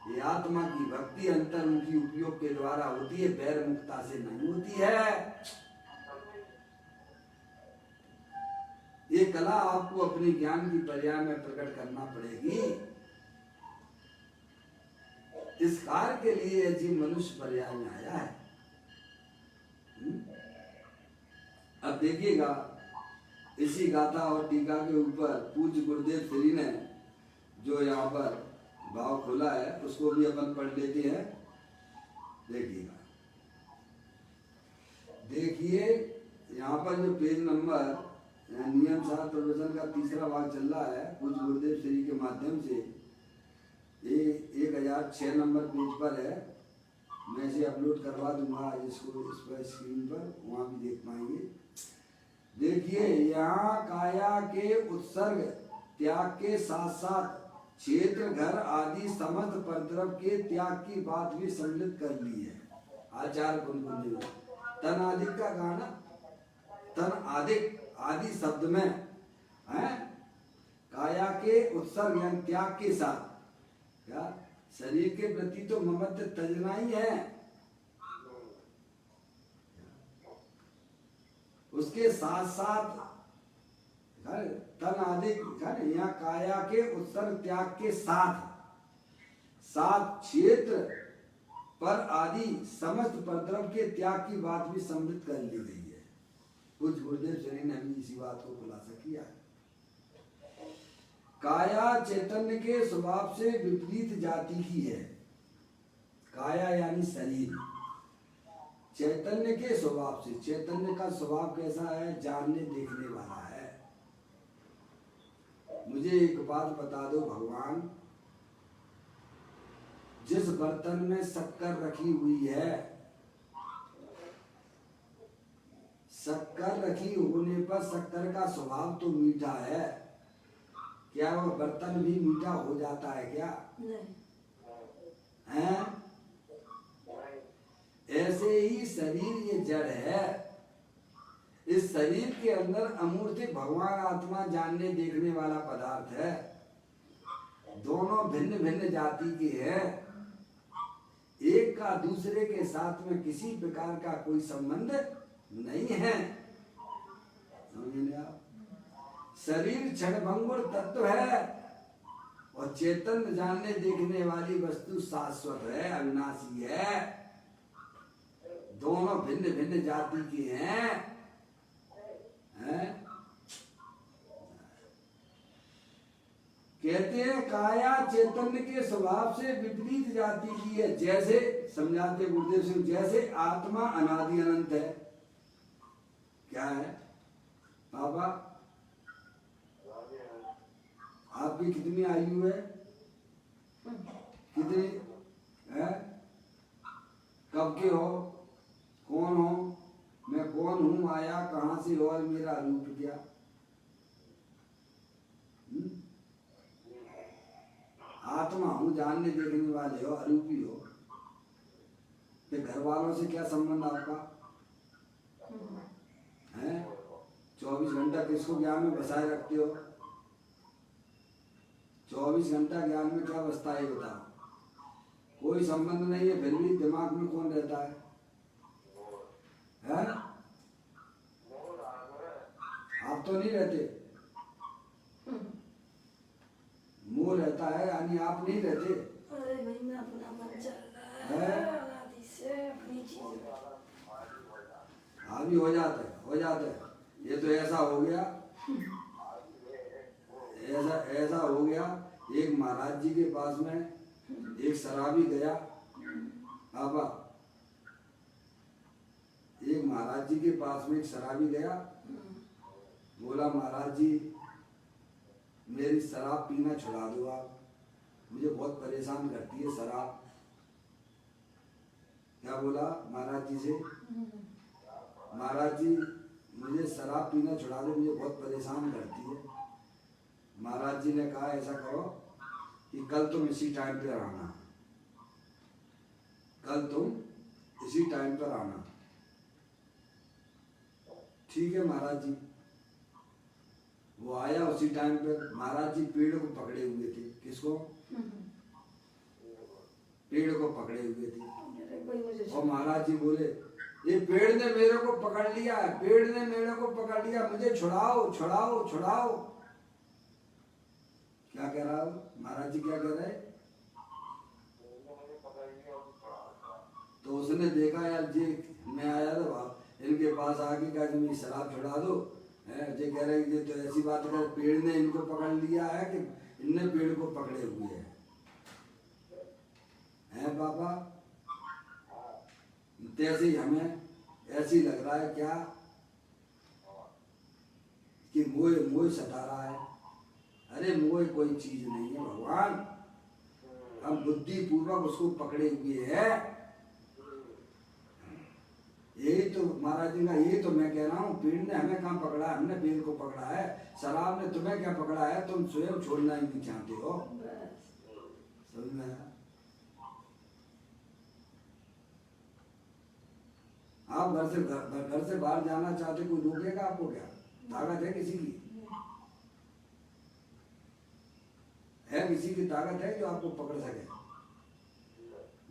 A: ये आत्मा की भक्ति अंतर्मुखी उपयोग के द्वारा होती है, बैर मुक्ता से नहीं होती है। ये कला आपको अपने ज्ञान की पर्याय में प्रकट करना पड़ेगी। इस कार्य के लिए जीव मनुष्य पर्याय में आया है। अब देखिएगा, इसी गाथा और टीका के ऊपर पूज्य गुरुदेव श्री ने जो यहाँ पर भाव खोला है उसको भी अपन पढ़ लेते हैं। देखिएगा, देखिए यहाँ पर जो पेज नंबर नियम सार प्रवचन का तीसरा भाग चल रहा है पूज्य गुरुदेव श्री के माध्यम से, ये 1006 नंबर पेज पर है। मैं इसे अपलोड करवा दूंगा इसको इस पर स्क्रीन पर, वहाँ भी देख पाएंगे। देखिए यहाँ काया के उत्सर्ग त्याग के साथ साथ क्षेत्र घर आदि समस्त परद्रव के त्याग की बात भी सम्मिलित कर ली है आचार्य गुनगुन ने। तन आदि का गाना, तन आदिक आदि शब्द में है काया के उत्सर्ग यानी त्याग के साथ, क्या शरीर के प्रति तो ममत्व तजना ही है, उसके साथ साथ तन आदि यहाँ काया के उत्सर्ग त्याग के साथ साथ क्षेत्र पर आदि समस्त परद्रव के त्याग की बात भी सम्मिलित कर ली गई है। कुछ गुरुदेव श्री ने भी इसी बात को खुलासा किया। काया चैतन्य के स्वभाव से विपरीत जाति की है। काया यानी शरीर चैतन्य के स्वभाव से, चैतन्य का स्वभाव कैसा है? जानने देखने वाला है। मुझे एक बात बता दो भगवान, जिस बर्तन में शक्कर रखी हुई है, शक्कर रखी होने पर शक्कर का स्वभाव तो मीठा है, क्या वह बर्तन भी मीठा हो जाता है क्या? नहीं है? ऐसे ही शरीर ये जड़ है। इस शरीर के अंदर अमूर्त भगवान आत्मा जानने देखने वाला पदार्थ है। दोनों भिन्न भिन्न जाति के हैं। एक का दूसरे के साथ में किसी प्रकार का कोई संबंध नहीं है। समझे आप? शरीर क्षणभंगुर तत्व है और चेतन जानने देखने वाली वस्तु शाश्वत है, अविनाशी है। दोनों भिन्न भिन्न जाति के हैं। कहते हैं काया चैतन्य के स्वभाव से विपरीत जाति की है। जैसे समझाते गुरुदेव सिंह, जैसे आत्मा अनादि अनंत है। क्या है बाबा? आपकी कितनी आयु है? कितनी है? कब के हो? कौन हो? मैं कौन हूँ? आया कहाँ से हो? और मेरा रूप क्या? आत्मा हूँ, जानने देखने वाले हो, अरूपी हो। फिर घर वालों से क्या संबंध आपका है? 24 घंटा किसको ज्ञान में बसाए रखते हो? 24 घंटा ज्ञान में क्या बसता है बताओ? कोई संबंध नहीं है, फिर भी दिमाग में कौन रहता है? आप तो नहीं रहते। वो रहता है, यानी आप नहीं रहते।
B: अरे भाई मैं अपना मन चल रहा
A: है?
B: है आदि से अपनी चीज
A: हावी हो जाता है, हो जाता है। ये तो ऐसा हो गया, ऐसा ऐसा हो गया। एक महाराज जी के पास में एक शराबी गया, बाबा एक महाराज जी के पास में एक शराबी गया, बोला महाराज जी मेरी शराब पीना छुड़ा दो आप, मुझे बहुत परेशान करती है शराब। क्या बोला महाराज जी से, महाराज जी मुझे शराब पीना छुड़ा दो, मुझे बहुत परेशान करती है। महाराज जी ने कहा ऐसा करो कि कल तुम इसी टाइम पर आना, कल तुम इसी टाइम पर आना। ठीक है महाराज जी। वो आया उसी टाइम पर। महाराज जी पेड़ को पकड़े हुए थे। किसको? पेड़ को पकड़े हुए थे। और महाराज जी बोले ये पेड़ ने मेरे को पकड़ लिया, पेड़ ने मेरे को पकड़ लिया, मुझे छुड़ाओ छुड़ाओ छुड़ाओ। क्या कह रहा हो महाराज जी, क्या कह रहे? तो उसने देखा यार जी मैं आया था इनके पास आके कहा कि मेरी शराब छुड़ा दो, जे कह रहे कि तो ऐसी बात कर पेड़ ने इनको पकड़ लिया है कि इनने पेड़ को पकड़े हुए हैं पापा। तैसे ही हमें ऐसे ही लग रहा है क्या कि मोह मोह सता रहा है। अरे मोह कोई चीज नहीं है भगवान, हम बुद्धि पूर्वक उसको पकड़े हुए हैं। यही तो महाराज जी का, यही तो मैं कह रहा हूँ, पेड़ ने हमें कहाँ पकड़ा है, हमने पेड़ को पकड़ा है। शराब ने तुम्हें क्या पकड़ा है, तुम स्वयं छोड़ना ही नहीं चाहते हो। समझ में आया? आप घर से बाहर जाना चाहते, कोई रोकेगा आपको क्या? ताकत है किसी की? है किसी की ताकत है जो आपको पकड़ सके?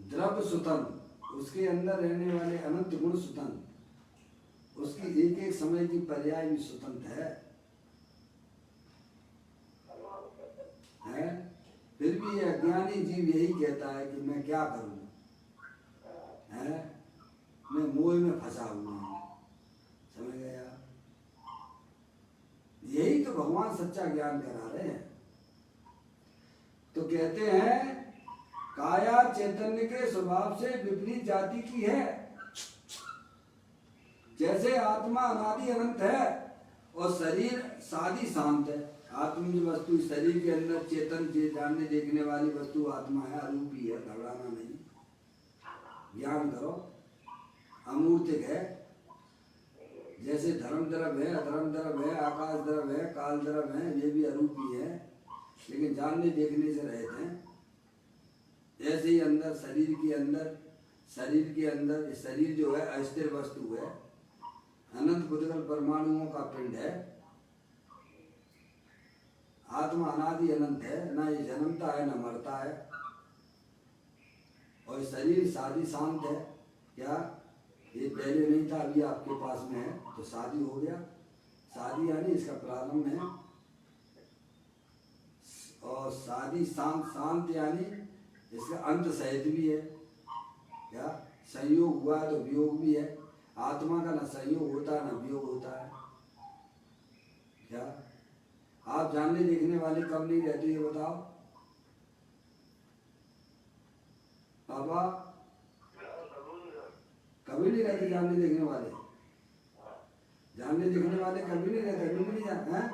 A: द्रव्य सुतन, उसके अंदर रहने वाले अनंत गुण सुतन, उसकी एक एक समय की पर्याय भी स्वतंत्र है? फिर भी ये अज्ञानी जीव यही कहता है कि मैं क्या करूं, है? मैं मोह में फंसा हुआ हूं। समझ गया? यही तो भगवान सच्चा ज्ञान करा रहे हैं। तो कहते हैं काया चैतन्य के स्वभाव से विपरीत जाति की है। जैसे आत्मा अनादि अनंत है और शरीर सादी शांत है। आत्म की वस्तु शरीर के अंदर चेतन जानने देखने वाली वस्तु आत्मा है, अरूपी है, घबराना नहीं, ज्ञान करो। अमूर्तिक है, जैसे धर्म द्रव्य है, अधर्म द्रव्य है, आकाश द्रव्य है, काल द्रव्य है, ये भी अरूपी है, लेकिन जानने देखने से रहते हैं। ऐसे ही अंदर शरीर के अंदर शरीर जो है अस्थिर वस्तु है, अनंत पुद्गल परमाणुओं का पिंड है। आत्मा अनादि अनंत है, ना ये जन्मता है ना मरता है। और शरीर शादी शांत है। क्या ये पहले नहीं था, अभी आपके पास में है तो शादी हो गया। शादी यानी इसका प्रारंभ है, और शादी शांत यानी इसका अंत सहित भी है। क्या संयोग हुआ है तो वियोग भी है। आत्मा का ना संयोग होता है ना वियोग होता है। क्या आप जानने देखने वाले कब नहीं रहते, ये बताओ बाबा? कभी नहीं रहते जानने देखने वाले। जानने देखने वाले कभी नहीं रहते, कभी नहीं जाते हैं।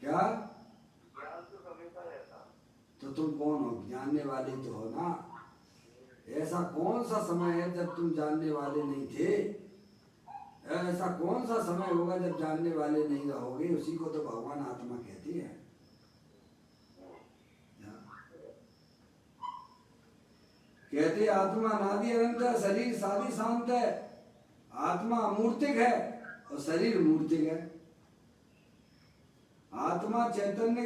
A: क्या तो तुम कौन हो? जानने वाले तो हो ना। ऐसा कौन सा समय है जब तुम जानने वाले नहीं थे? ऐसा कौन सा समय होगा जब जानने वाले नहीं रहोगे? उसी को तो भगवान आत्मा कहती है। कहते आत्मा अनादि अनंत है, शरीर सादी शांत है। आत्मा अमूर्तिक है और शरीर मूर्तिक है। आत्मा चैतन्य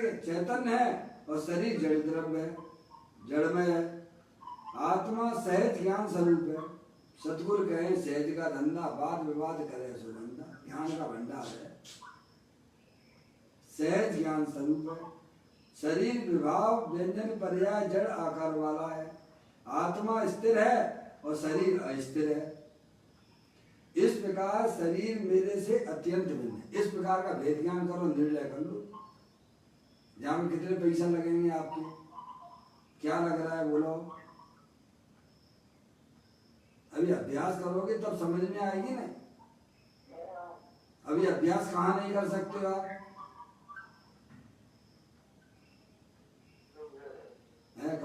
A: है और शरीर जड़ द्रव्य है, जड़मय है। आत्मा सहज ज्ञान स्वरूप है। सतगुरु कहे सहज का धंधा, वाद विवाद करे सुगंधा। ज्ञान का भंडार है, सहज ज्ञान स्वरूप है। शरीर विभाव व्यंजन पर्याय जड़ आकार वाला है। आत्मा स्थिर है और शरीर अस्थिर है। इस प्रकार शरीर मेरे से अत्यंत भिन्न है। इस प्रकार का भेद ज्ञान करो, निर्णय कर लो। जहाँ में कितने पैसा लगेंगे आपके, क्या लग रहा है बोलो। अभी अभ्यास करोगे तब समझ में आएगी ना। अभी अभ्यास कहाँ नहीं कर सकते हो आप।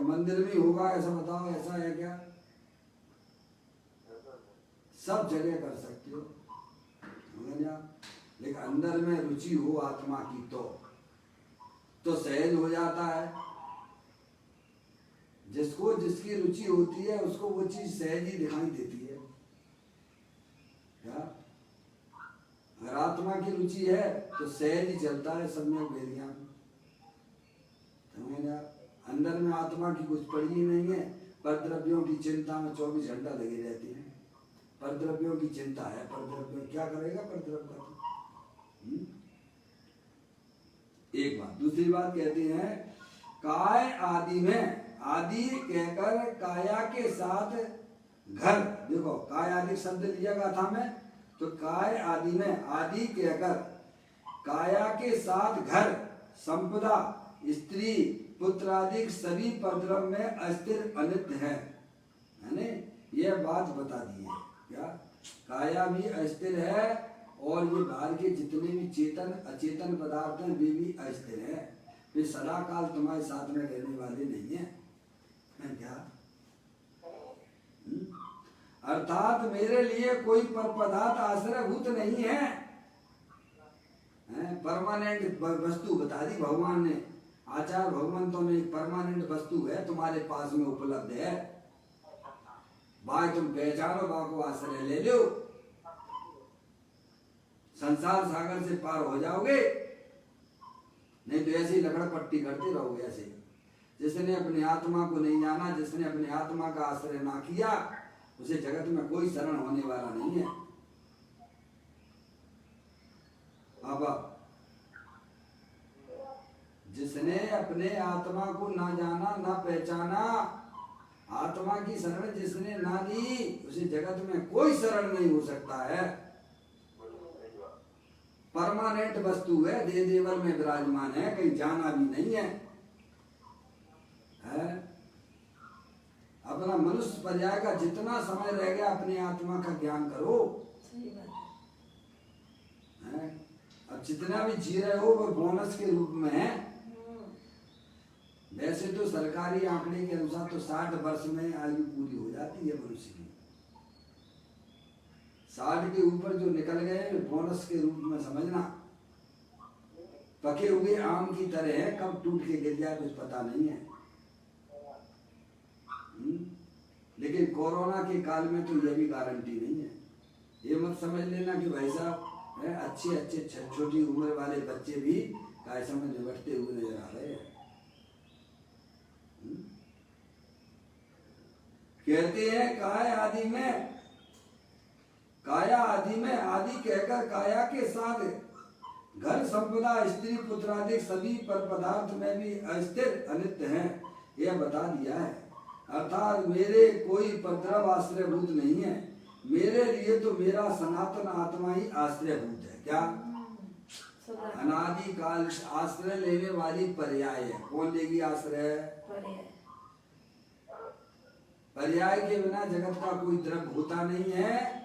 A: मंदिर में होगा ऐसा बताओ, ऐसा है क्या? सब जगह कर सकते हो, लेकिन अंदर में रुचि हो आत्मा की तो सहज हो जाता है। जिसको जिसकी रुचि होती है उसको वो चीज सहज ही दिखाई देती है। क्या अगर आत्मा की रुचि है तो सहज ही चलता है सम्यक वेदियां। अंदर में आत्मा की कुछ पड़ी ही नहीं है। पर द्रव्यों की चिंता में 24 घंटा लगी रहती है। पर द्रव्यों की चिंता है, पर द्रव्य क्या करेगा पर द्रव्य का। एक बात। दूसरी बात कहते हैं काय आदि में, आदि कहकर काया के साथ घर, देखो काय आदि शब्द लिया गाथा में, तो काय आदि में आदि कहकर काया के साथ घर, संपदा, स्त्री, पुत्र आदि सभी परद्रव्य में अस्थिर अनित्य है। यह बात बता दी है। क्या काया भी अस्थिर है और ये बाहर के जितने भी चेतन अचेतन पदार्थ हैं वे भी अस्थिर है। वे सदा काल तुम्हारे साथ में रहने वाले नहीं है। क्या अर्थात मेरे लिए कोई पर पदार्थ आश्रयभूत नहीं है। परमानेंट वस्तु बता दी भगवान ने, आचार्य भगवंतों ने। परमानेंट वस्तु है तुम्हारे पास में उपलब्ध है। भाई तुम पहचानो, बा को आश्रय ले लो, संसार सागर से पार हो जाओगे। नहीं तो ऐसे ही लकड़ पट्टी करते रहोगे। ऐसे जिसने अपने आत्मा को नहीं जाना, जिसने अपने आत्मा का आश्रय ना किया, उसे जगत में कोई शरण होने वाला नहीं है। अब जिसने अपने आत्मा को ना जाना ना पहचाना, आत्मा की शरण जिसने ना ली, उसे जगत में कोई शरण नहीं हो सकता है। परमानेंट वस्तु है, देह देवर में विराजमान है, कहीं जाना भी नहीं है। अपना मनुष्य पर्याय का जितना समय रह गया अपने आत्मा का ज्ञान करो।
B: सही बात
A: है। अब जितना भी जी रहे हो वो बोनस के रूप में है। वैसे तो सरकारी आंकड़े के अनुसार तो 60 वर्ष में आयु पूरी हो जाती है मनुष्य की। 60 के ऊपर जो निकल गए बोनस के रूप में समझना। पके हुए आम की तरह है, कब टूट के गिर जाए कुछ पता नहीं है। लेकिन कोरोना के काल में तो यह भी गारंटी नहीं है। ये मत समझ लेना कि भाई साहब अच्छे अच्छे छोटी उम्र वाले बच्चे भी कैसे में निपटते हुए नजर आ रहे हैं। कहते हैं काया आदि में आदि कहकर काया के साथ घर, संपदा, स्त्री, पुत्र आदि सभी पर पदार्थ में भी अस्थिर अनित्य हैं, यह बता दिया है। अर्थात मेरे कोई परद्रव आश्रयभूत नहीं है। मेरे लिए तो मेरा सनातन आत्मा ही आश्रयभूत है। क्या अनादि काल आश्रय लेने वाली पर्याय है। कौन लेगी आश्रय? पर्याय के बिना जगत का कोई द्रव्य होता नहीं है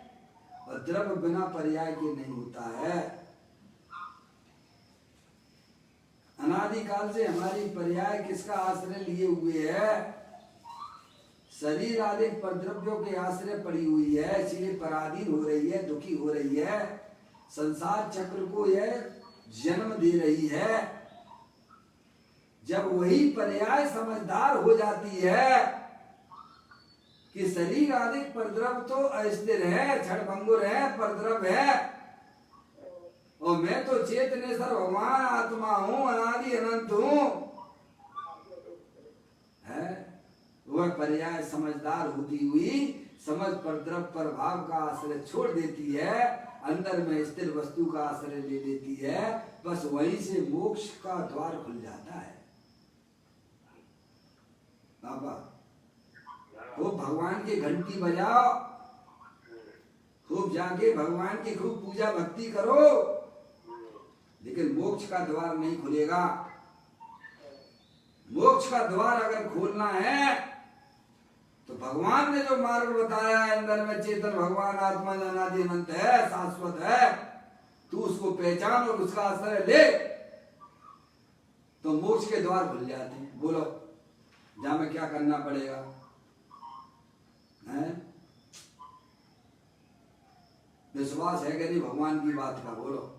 A: और द्रव्य बिना पर्याय के नहीं होता है। अनादि काल से हमारी पर्याय किसका आश्रय लिए हुए है? शरीर आदि पर द्रव्यों के आश्रय पड़ी हुई है, इसलिए पराधीन हो रही है, दुखी हो रही है। संसार चक्र को यह जन्म दे रही है। जब वही पर्याय समझदार हो जाती है कि शरीर आदि परद्रव्य तो अस्थिर है, क्षणभंगुर है, परद्रव्य है और मैं तो चेतनेश्वर भगवान आत्मा हूं, अनादि अनंत हूं, है वह पर्याय समझदार होती हुई समझ पर द्रव्य पर भाव का आश्रय छोड़ देती है, अंदर में स्थिर वस्तु का आश्रय ले लेती है। बस वहीं से मोक्ष का द्वार खुल जाता है। पापा, खूब भगवान की घंटी बजाओ, खूब जाके भगवान की खूब पूजा भक्ति करो, लेकिन मोक्ष का द्वार नहीं खुलेगा। मोक्ष का द्वार अगर खोलना है तो भगवान ने जो मार्ग बताया है, अंदर में चेतन भगवान आत्मा अनादि अनंत है, शाश्वत है, तू उसको पहचान और उसका आश्रय ले तो मोक्ष के द्वार खुल जाते हैं। बोलो जहां में क्या करना पड़ेगा है? विश्वास है कि नहीं भगवान की बात का? बोलो।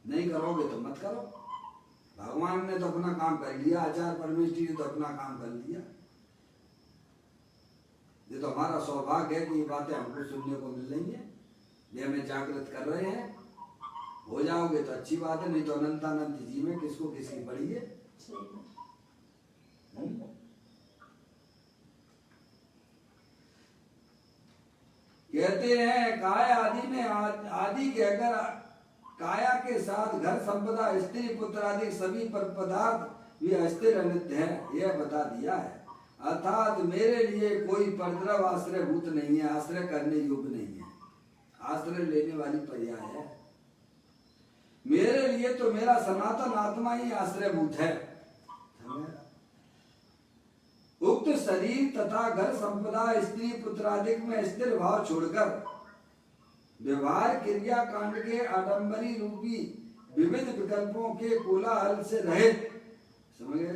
A: नहीं करोगे तो मत करो। भगवान ने तो अपना काम कर लिया, आचार्य परमेश्वरी ने तो अपना काम कर लिया। ये तो हमारा सौभाग्य है कि ये बातें हमको सुनने को मिल रही हैं, ये हमें जागृत कर रहे हैं। हो जाओगे तो अच्छी बात है, नहीं तो अनंतानंत जी में किसको किसकी पड़ी है। कहते हैं काया आदि में आदि कहकर काया के साथ घर संपदा स्त्री पुत्र आदि सभी पर पदार्थ भी अस्थिर अनित्य है, यह बता दिया है। अर्थात मेरे लिए कोई परद्रव आश्रय भूत नहीं है, आश्रय करने योग्य नहीं है, आश्रय लेने वाली पर्याय है। मेरे लिए तो मेरा सनातन आत्मा ही आश्रय भूत है। उक्त शरीर तथा घर संपदा स्त्री पुत्रादिक में स्थिर भाव छोड़कर व्यवहार क्रिया कांड के आडंबरी रूपी विविध विकल्पों के कोलाहल से रहित, समझे,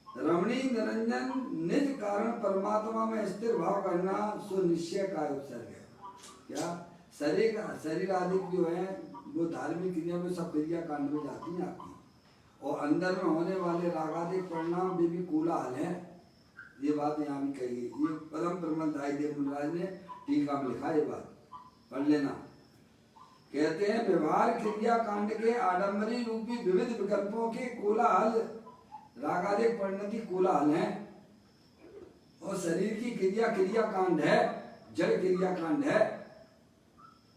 A: रमणी निरंजन निज कारण परमात्मा में स्थिर भाव करना सुनिश्चय का उपसर्ग है। क्या शरीर आदि जो है वो धार्मिक क्रिया में सब क्रिया कांड में जाती हैं आपकी, और अंदर में होने वाले रागादिक परिणाम भी कोलाहल है। ये बात यहाँ भी कही, ये परम प्रमदाय देव महाराज ने टीका में लिखा, ये बात पढ़ लेना। कहते हैं व्यवहार क्रिया कांड के आडंबरी रूपी विविध विकल्पों के कोलाहल रागादिक परिणति कोलाहल है, और शरीर की क्रिया कांड है, जड़ क्रिया कांड है।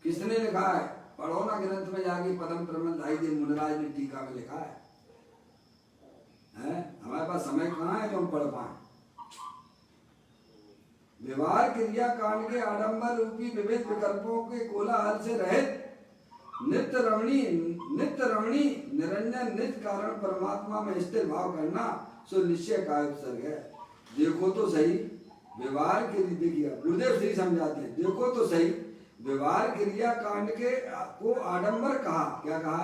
A: किसने लिखा है? पढ़ो ना ग्रंथ में जाके, परम प्रमदाय देव मुनिराज ने टीका में लिखा है। हमारे पास समय कहाँ है जो हम पढ़ पाए? व्यवहार क्रिया कांड के आडंबर रूपी विविध विकल्पों के कोलाहल से रहित नित्य रमणी निरंजन निज कारण परमात्मा में स्थिर भाव करना सो निश्चय का उपसर्ग है। देखो तो सही व्यवहार के, देखिए गुरुदेव श्री समझाते हैं, देखो तो सही व्यवहार क्रिया कांड के को आडंबर कहा। क्या कहा?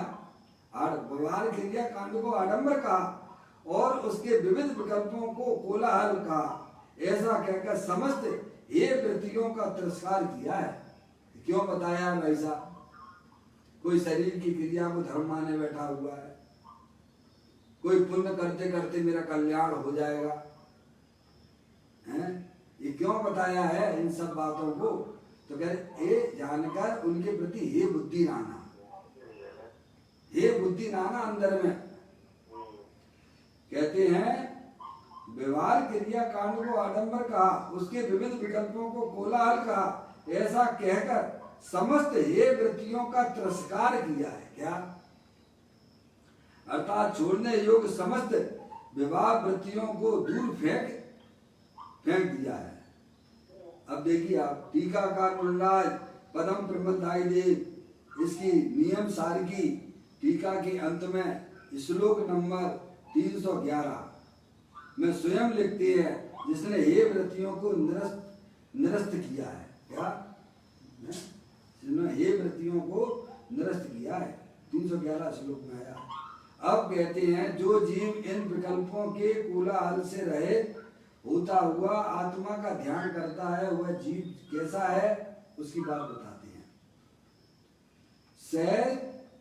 A: व्यवहार क्रिया कांड को आडंबर कहा और उसके विविध विकल्पों को कोलाहल कहा। ऐसा कहकर समस्त ये वृत्तियों का तिरस्कार किया है। क्यों बताया भाई साहब? कोई शरीर की क्रिया को धर्म माने बैठा हुआ है, कोई पुण्य करते करते मेरा कल्याण हो जाएगा, हैं? ये क्यों बताया है इन सब बातों को? तो कह ये जानकर उनके प्रति हे बुद्धि नाना, हे बुद्धि नाना अंदर में। कहते हैं व्यवहार क्रिया कांड को आडंबर कहा, उसके विविध विकल्पों को कोलाहल कहा, ऐसा कहकर समस्त ये वृत्तियों का तिरस्कार किया है। क्या? अर्थात छोड़ने योग्य समस्त विवाह वृत्तियों को दूर फेंक दिया है। अब देखिए आप, टीकाकार मुनिराज पदम प्रमदाय देव इसकी नियम सार की टीका के अंत में श्लोक नंबर 311 में स्वयं लिखती है, जिसने ये वृत्तियों को निरस्त किया है। क्या? जिन्होंने ये वृत्तियों को निरस्त किया है, 311 श्लोक में आया। अब कहते हैं जो जीव इन विकल्पों के कोलाहल से रहित होता हुआ आत्मा का ध्यान करता है, वह जीव कैसा है उसकी बात बताते हैं। सहज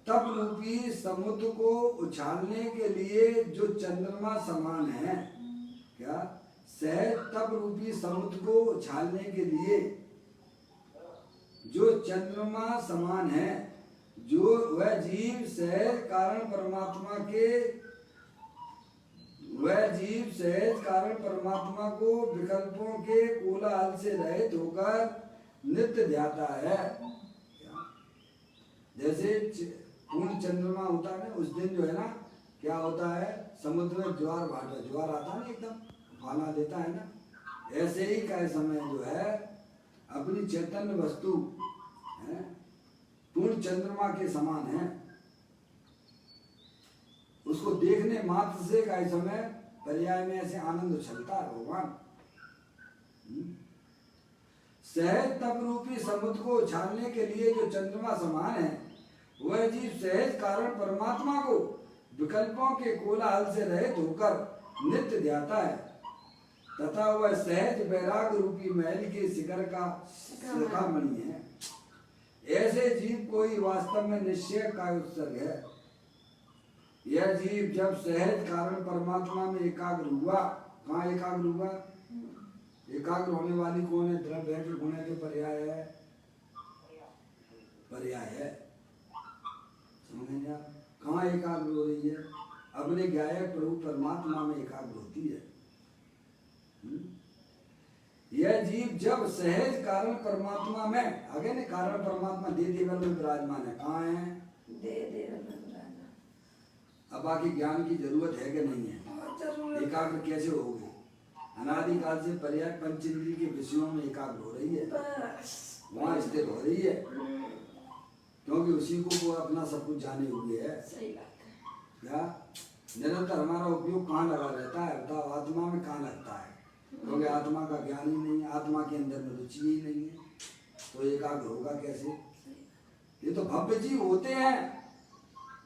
A: तप रूपी समुद्र को उछालने के लिए जो चंद्रमा समान है। क्या? सहज तप रूपी समुद्र को उछालने के लिए जो चंद्रमा समान है, जो वह जीव सहज कारण परमात्मा को विकल्पों के कोलाहल से रहित होकर नित्य ध्याता है। जैसे पूर्ण चंद्रमा होता है ना, उस दिन जो है ना क्या होता है, समुद्र में ज्वार भाटा, ज्वार आता है ना एकदम भाना देता है ना, ऐसे ही का समय जो है अपनी चैतन्य वस्तु है पूर्ण चंद्रमा के समान है। उसको देखने मात्र से का समय पर्याय में ऐसे आनंद उछलता है भगवान। सहज तप रूपी समुद्र को उछालने के लिए जो चंद्रमा समान है, वह जीव सहज कारण परमात्मा को विकल्पों के कोलाहल से रहित होकर नित्य ध्याता है तथा वह सहज वैराग रूपी महल के शिखर का शिखामणि है। ऐसे जीव कोई वास्तव में निश्चय का उत्सर्ग है। यह जीव जब सहज कारण परमात्मा में एकाग्र हुआ, कहाँ एकाग्र हुआ? एकाग्र होने वाली कौन है? द्रव्य है कि गुण है कि पर्याय है? पर्याय है। समझेंगे आप? कहाँ एकाग्र हो रही है? अपने गायक प्रभु परमात्मा में एकाग्र होती है। यह जीव जब सहज कारण परमात्मा में, आगे ने कारण परमात्मा दे देवल में विराजमान है। कहाँ है?
B: दे देवल में विराजमान।
A: अब बाकी ज्ञान की जरूरत है कि नहीं है? एकाग्र कैसे होगी? अनादिकाल से पर्याय पंचेंद्रिय के विषयों में एकाग्र हो रही है, वहाँ स्थिर हो रही है, क्योंकि उसी को वो अपना सब कुछ जाने हुए है।
B: सही बात है।
A: क्या निरंतर हमारा उपयोग कहाँ लगा रहता है? बताओ, आत्मा में कहाँ लगता है? क्योंकि आत्मा का ज्ञान ही नहीं है, आत्मा के अंदर में रुचि ही नहीं है, तो एकाग्र होगा कैसे? ये तो भव्य जीव होते हैं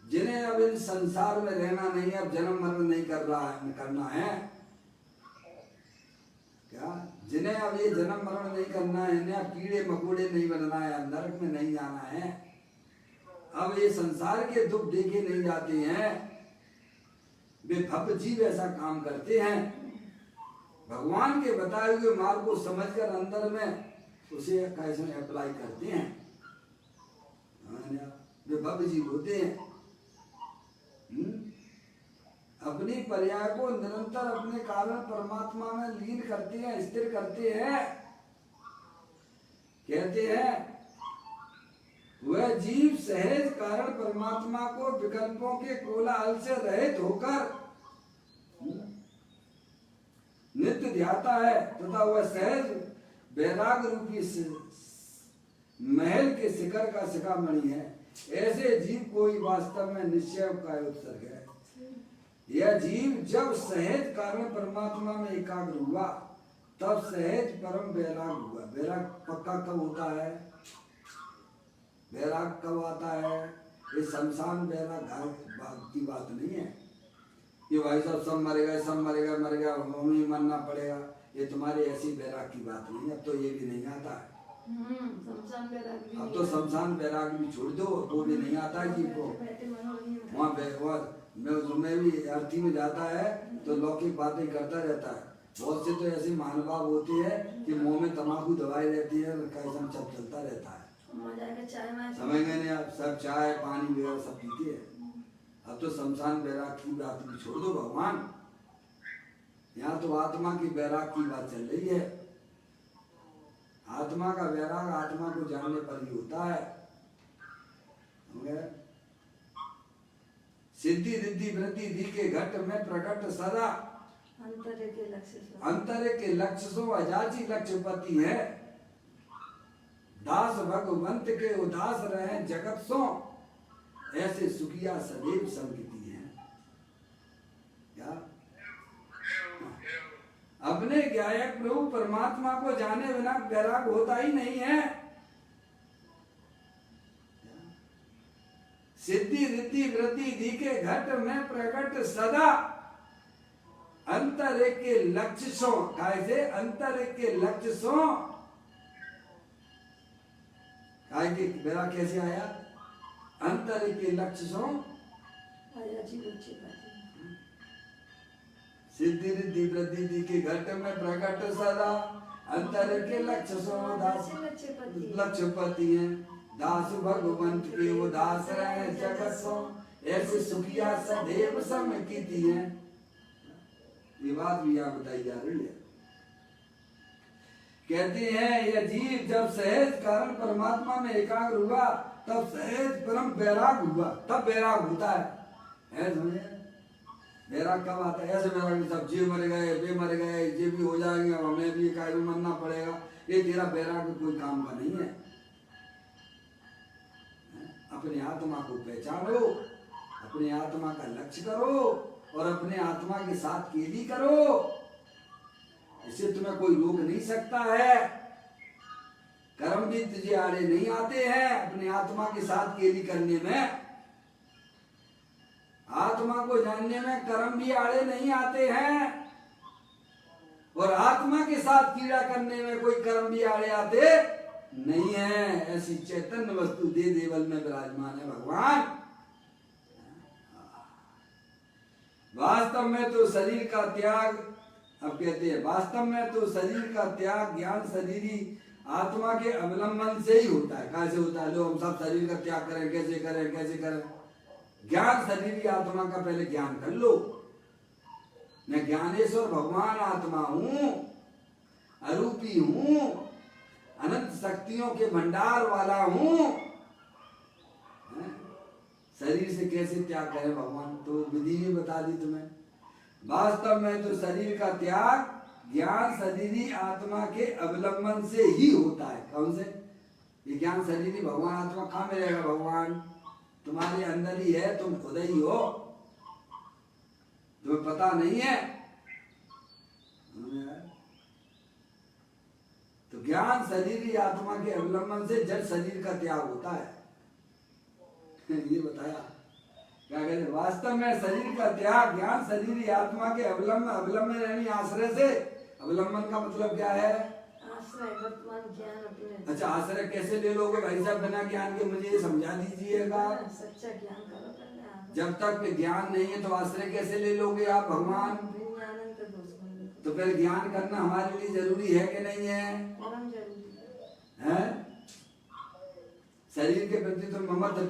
A: जिन्हें अब इस संसार में रहना नहीं है, अब जन्म मरण नहीं करना है। क्या जिन्हें अब ये जन्म मरण नहीं करना है, इन्हें अब कीड़े मकोड़े नहीं बनना है, नरक में नहीं जाना है, अब ये संसार के दुख देखे नहीं जाते हैं, वे भव्य जीव ऐसा काम करते हैं। भगवान के बताए हुए मार्ग को समझकर अंदर में उसे कैसे अप्लाई करते हैं, वे भव्य जीव होते हैं। अपनी पर्याय को निरंतर अपने कारण परमात्मा में लीन करते हैं, स्थिर करते हैं। कहते हैं वह जीव सहज कारण परमात्मा को विकल्पों के कोलाहल से रहित होकर नित्य ध्याता है तथा वह सहज वैराग रूपी महल के शिखर का शिखामणि है। ऐसे जीव कोई वास्तव में निश्चय का उत्सर्ग है। यह जीव जब सहज कारण परमात्मा में एकाग्र हुआ, तब सहज परम वैराग हुआ। वैराग पक्का कब होता है? वैराग कब आता है? ये शमशान वैराग की बात नहीं है। ये भाई साहब सब मरेगा, सब मरेगा, मर गया, हमें मरना पड़ेगा, ये तुम्हारी ऐसी वैराग की बात नहीं है। अब तो ये भी नहीं आता है। अब तो शमशान वैराग भी छोड़ दो, वो भी नहीं आता है जीव को। वहाँ मैं भी अर्थी में जाता है तो लौकिक बातें करता रहता है। बहुत से तो ऐसे महानुभाव होते हैं कि मुंह में तम्बाकू दवाई रहती है, कैसा सब चलता रहता है। समझ गए नहीं आप? सब चाय पानी वगैरह सब पीते हैं। अब तो शमशान वैराग की बात भी छोड़ दो भगवान, यहाँ तो आत्मा की वैराग की बात चल रही है। आत्मा का वैराग आत्मा को जानने पर ही होता है। सिद्धि रिद्धि वृद्धि दी के घट में प्रकट सदा अंतर के लक्ष्य सो अजाची लक्ष्यपति है। दास भगवंत के उदास रहे जगत सो, ऐसे सुखिया सदैव संगति है। क्या अपने गायक प्रभु परमात्मा को जाने बिना वैराग होता ही नहीं है। सिद्धि रिद्धि वृद्धि दी के घट में प्रकट सदा अंतर के लक्ष्य सो, कैसे अंतर के लक्ष्य सो, के वैराग कैसे आया? अंतर के लक्ष्य सो सिद्धि रिद्धि वृद्धि दी के घट में प्रकट सदा अंतर के लक्ष्य सो, दास लक्ष्यपति है। दास भगवंत के उदास रहे जगत सो, ऐसे सुखिया सदैव समकीति है। ये बात भी यहाँ बताई जा रही है। कहते हैं यह जीव जब सहज कारण परमात्मा में एकाग्र हुआ, तब सहज परम वैराग हुआ, तब वैराग होता है। समझे? बैराग कब आता है? ऐसे बैराग नहीं, सब जे मर गए, बे मर गए, जे भी हो जाएंगे, अब हमें भी काय मरना पड़ेगा। ये तेरा बैराग कोई काम का नहीं है। अपने आत्मा को पहचानो, अपने आत्मा का लक्ष्य करो और अपने आत्मा के साथ केली करो। इसे तुम्हें कोई रोक नहीं सकता है। कर्म भी तुझे आड़े नहीं आते हैं अपने आत्मा के साथ केली करने में। आत्मा को जानने में कर्म भी आड़े नहीं आते हैं और आत्मा के साथ क्रीड़ा करने में कोई कर्म भी आड़े आते नहीं है। ऐसी चैतन्य वस्तु दे देवल में विराजमान है भगवान। वास्तव में तो शरीर का त्याग, अब कहते हैं वास्तव में तो शरीर का त्याग ज्ञान शरीरी आत्मा के अवलंबन से ही होता है। कैसे होता है? लो हम सब शरीर का त्याग करें, कैसे करें, कैसे करें? ज्ञान शरीरी आत्मा का पहले ज्ञान कर लो। मैं ज्ञानेश्वर भगवान आत्मा हूं, अरूपी हूं, अनंत शक्तियों के भंडार वाला हूं। शरीर से कैसे त्याग करें भगवान? तो विधि भी बता दी तुम्हें। वास्तव में तो शरीर का त्याग ज्ञान शरीरी आत्मा के अवलंबन से ही होता है। कौन से? ये ज्ञान शरीरी भगवान आत्मा कहाँ मिलेगा? भगवान तुम्हारे अंदर ही है, तुम खुद ही हो, तुम्हें पता नहीं है। तो ज्ञान शरीरी आत्मा के अवलंबन से जड़ शरीर का त्याग होता है। ये बताया क्या कहते? वास्तव में शरीर का त्याग ज्ञान शरीरी आत्मा के अवलंबन यानी आश्रय से। अवलंबन का मतलब क्या है?
B: आश्रय, वर्तमान ज्ञान अपने।
A: अच्छा, आश्रय कैसे ले लोगे भाई साहब बिना ज्ञान के? मुझे ये समझा दीजिएगा।
B: सच्चा ज्ञान करो पहले आप।
A: जब तक ज्ञान नहीं है तो आश्रय कैसे ले लोगे आप भगवान? तो फिर ज्ञान करना हमारे लिए जरूरी है कि नहीं है?
B: परम जरूरी
A: है। शरीर के प्रति तुम ममत्व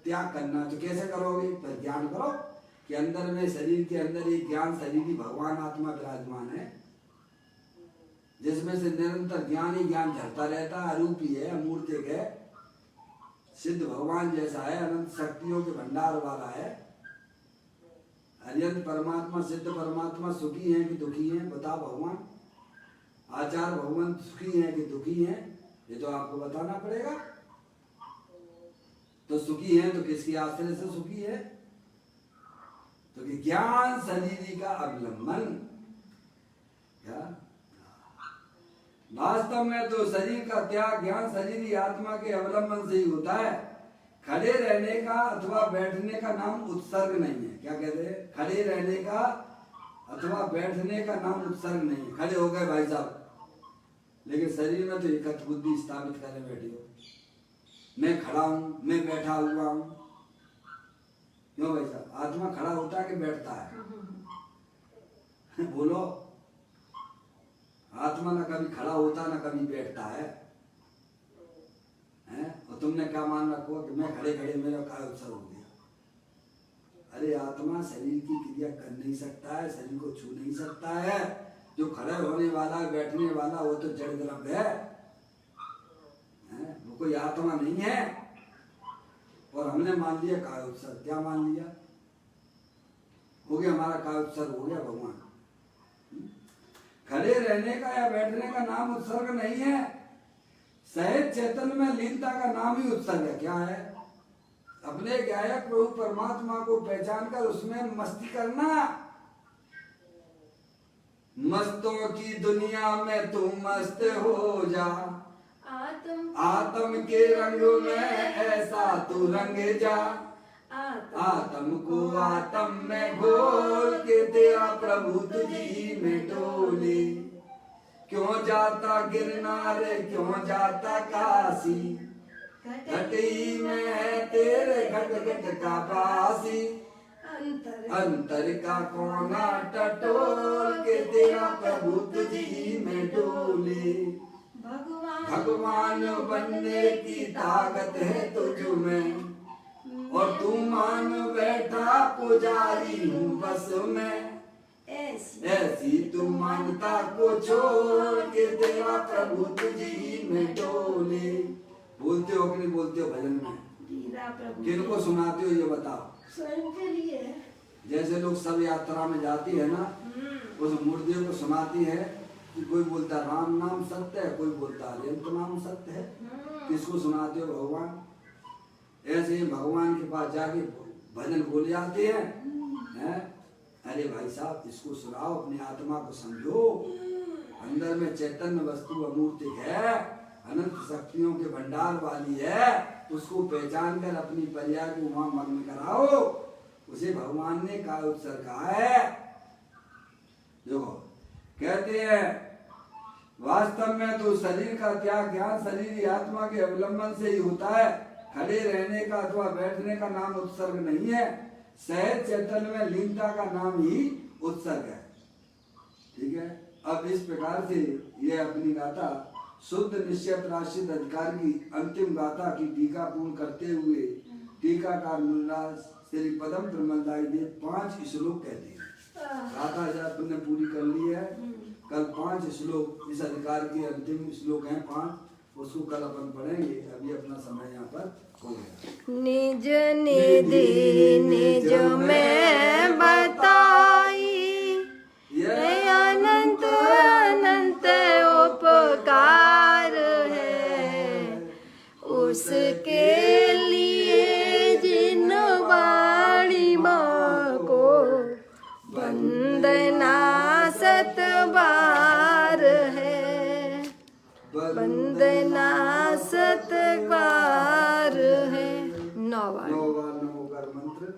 A: त्याग करना, तो कैसे करोगे? फिर ज्ञान करो कि अंदर में, शरीर के अंदर एक ज्ञान शरीरी भगवान आत्मा विराजमान है, जिसमें से निरंतर ज्ञान ही ज्ञान झरता रहता है। अरूपी है, अमूर्तिक है, सिद्ध भगवान जैसा है, अनंत शक्तियों के भंडार वाला है। अरियंत परमात्मा, सिद्ध परमात्मा सुखी हैं कि दुखी हैं? बताओ भगवान। आचार्य भगवान सुखी हैं कि दुखी हैं? ये तो आपको बताना पड़ेगा। तो सुखी हैं तो किसके आश्रय से सुखी है? तो कि ज्ञान शरीरी का अवलंबन। क्या? वास्तव में तो शरीर का त्याग ज्ञान शरीरी आत्मा के अवलंबन से ही होता है। खड़े रहने का अथवा बैठने का नाम उत्सर्ग नहीं है। क्या कहते हैं? खड़े रहने का अथवा बैठने का नाम उत्सर्ग नहीं है। खड़े हो गए भाई साहब, लेकिन शरीर में तो एकत्र बुद्धि स्थापित करने बैठे हो। मैं खड़ा हूं, मैं बैठा हुआ हूं। क्यों भाई साहब? आत्मा खड़ा होता है कि बैठता है? बोलो। आत्मा ना कभी खड़ा होता ना कभी बैठता है। और तुमने क्या मान रखो कि मैं खड़े खड़े मेरा काय उत्सव हो गया? अरे आत्मा शरीर की क्रिया कर नहीं सकता है, शरीर को छू नहीं सकता है। जो खड़े होने वाला बैठने वाला वो तो जड़ द्रव्य है, वो कोई आत्मा नहीं है। और हमने मान लिया काय उत्सव। क्या मान लिया? हो गया हमारा काय उत्सव, हो गया भगवान। खड़े रहने का या बैठने का नाम उत्सर्ग नहीं है। सहज चैतन्य में लीनता का नाम ही उत्सर्ग है। क्या है? अपने गायक प्रभु परमात्मा को पहचान कर उसमें मस्ती करना। मस्तों की दुनिया में तू मस्त हो जा, आत्म के रंग में ऐसा तू रंग जा। आत्म को आत्म में घोल के तेरा प्रभु तुझी में डोले। क्यों जाता गिरनार, क्यों जाता काशी, घटी में है तेरे घट घट का बासी। अंतर का कोना टटोल के तेरा प्रभु तुझी में डोले। भगवान बनने की ताकत है तुझ में, और तू मान बैठा पुजारी हूँ बस मैं। ऐसी तू मानता को छोड़ के तेरा प्रभु तुझी में डोले। बोलते हो कि नहीं बोलते हो भजन में? किनको सुनाते हो ये बताओ?
B: स्वयं के लिए।
A: जैसे लोग सब यात्रा में जाती है ना, उस मुर्दे को सुनाती है कि कोई बोलता राम नाम सत्य है, कोई बोलता अनंत नाम सत्य है। किसको सुनाते हो भगवान? ऐसे ही भगवान के पास जाके भजन बोले जाते हैं। अरे भाई साहब, इसको सुनाओ, अपनी आत्मा को समझो। अंदर में चैतन्य वस्तु अमूर्तिक है, अनंत शक्तियों के भंडार वाली है। उसको पहचान कर अपनी प्रजा को वहां मग्न कराओ। उसे भगवान ने का उत्सर्ग कहा है। देखो, कहते हैं वास्तव में तो शरीर का त्याग ज्ञान शरीर आत्मा के अवलंबन से ही होता है। खड़े रहने का अथवा बैठने का नाम उत्सर्ग नहीं है। सहज चैतन्य में लीनता का नाम ही उत्सर्ग है। ठीक है। अब इस प्रकार से यह अपनी गाथा शुद्ध निश्चय प्राश्चित अधिकार की अंतिम गाथा की टीका पूर्ण करते हुए टीकाकार मुल्लाल श्री पदम प्रमलदाई ने 5 श्लोक कहते हैं। गाथा जब आपने पूरी कर ली है, कल 5 श्लोक इस अधिकार के अंतिम श्लोक हैं 5, उसको कल अपन पढ़ेंगे। अभी अपना समय यहाँ पर हो गया।
B: निज निधि निज में बताई, ये अनंत अनंत उपकार है। उसके लिए जिन वाणी माँ को वंदना 7 बार है, वंदना 7 बार है। 9 बार
A: नमो कर मंत्र।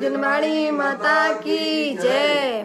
B: जन्माणी माता की जय।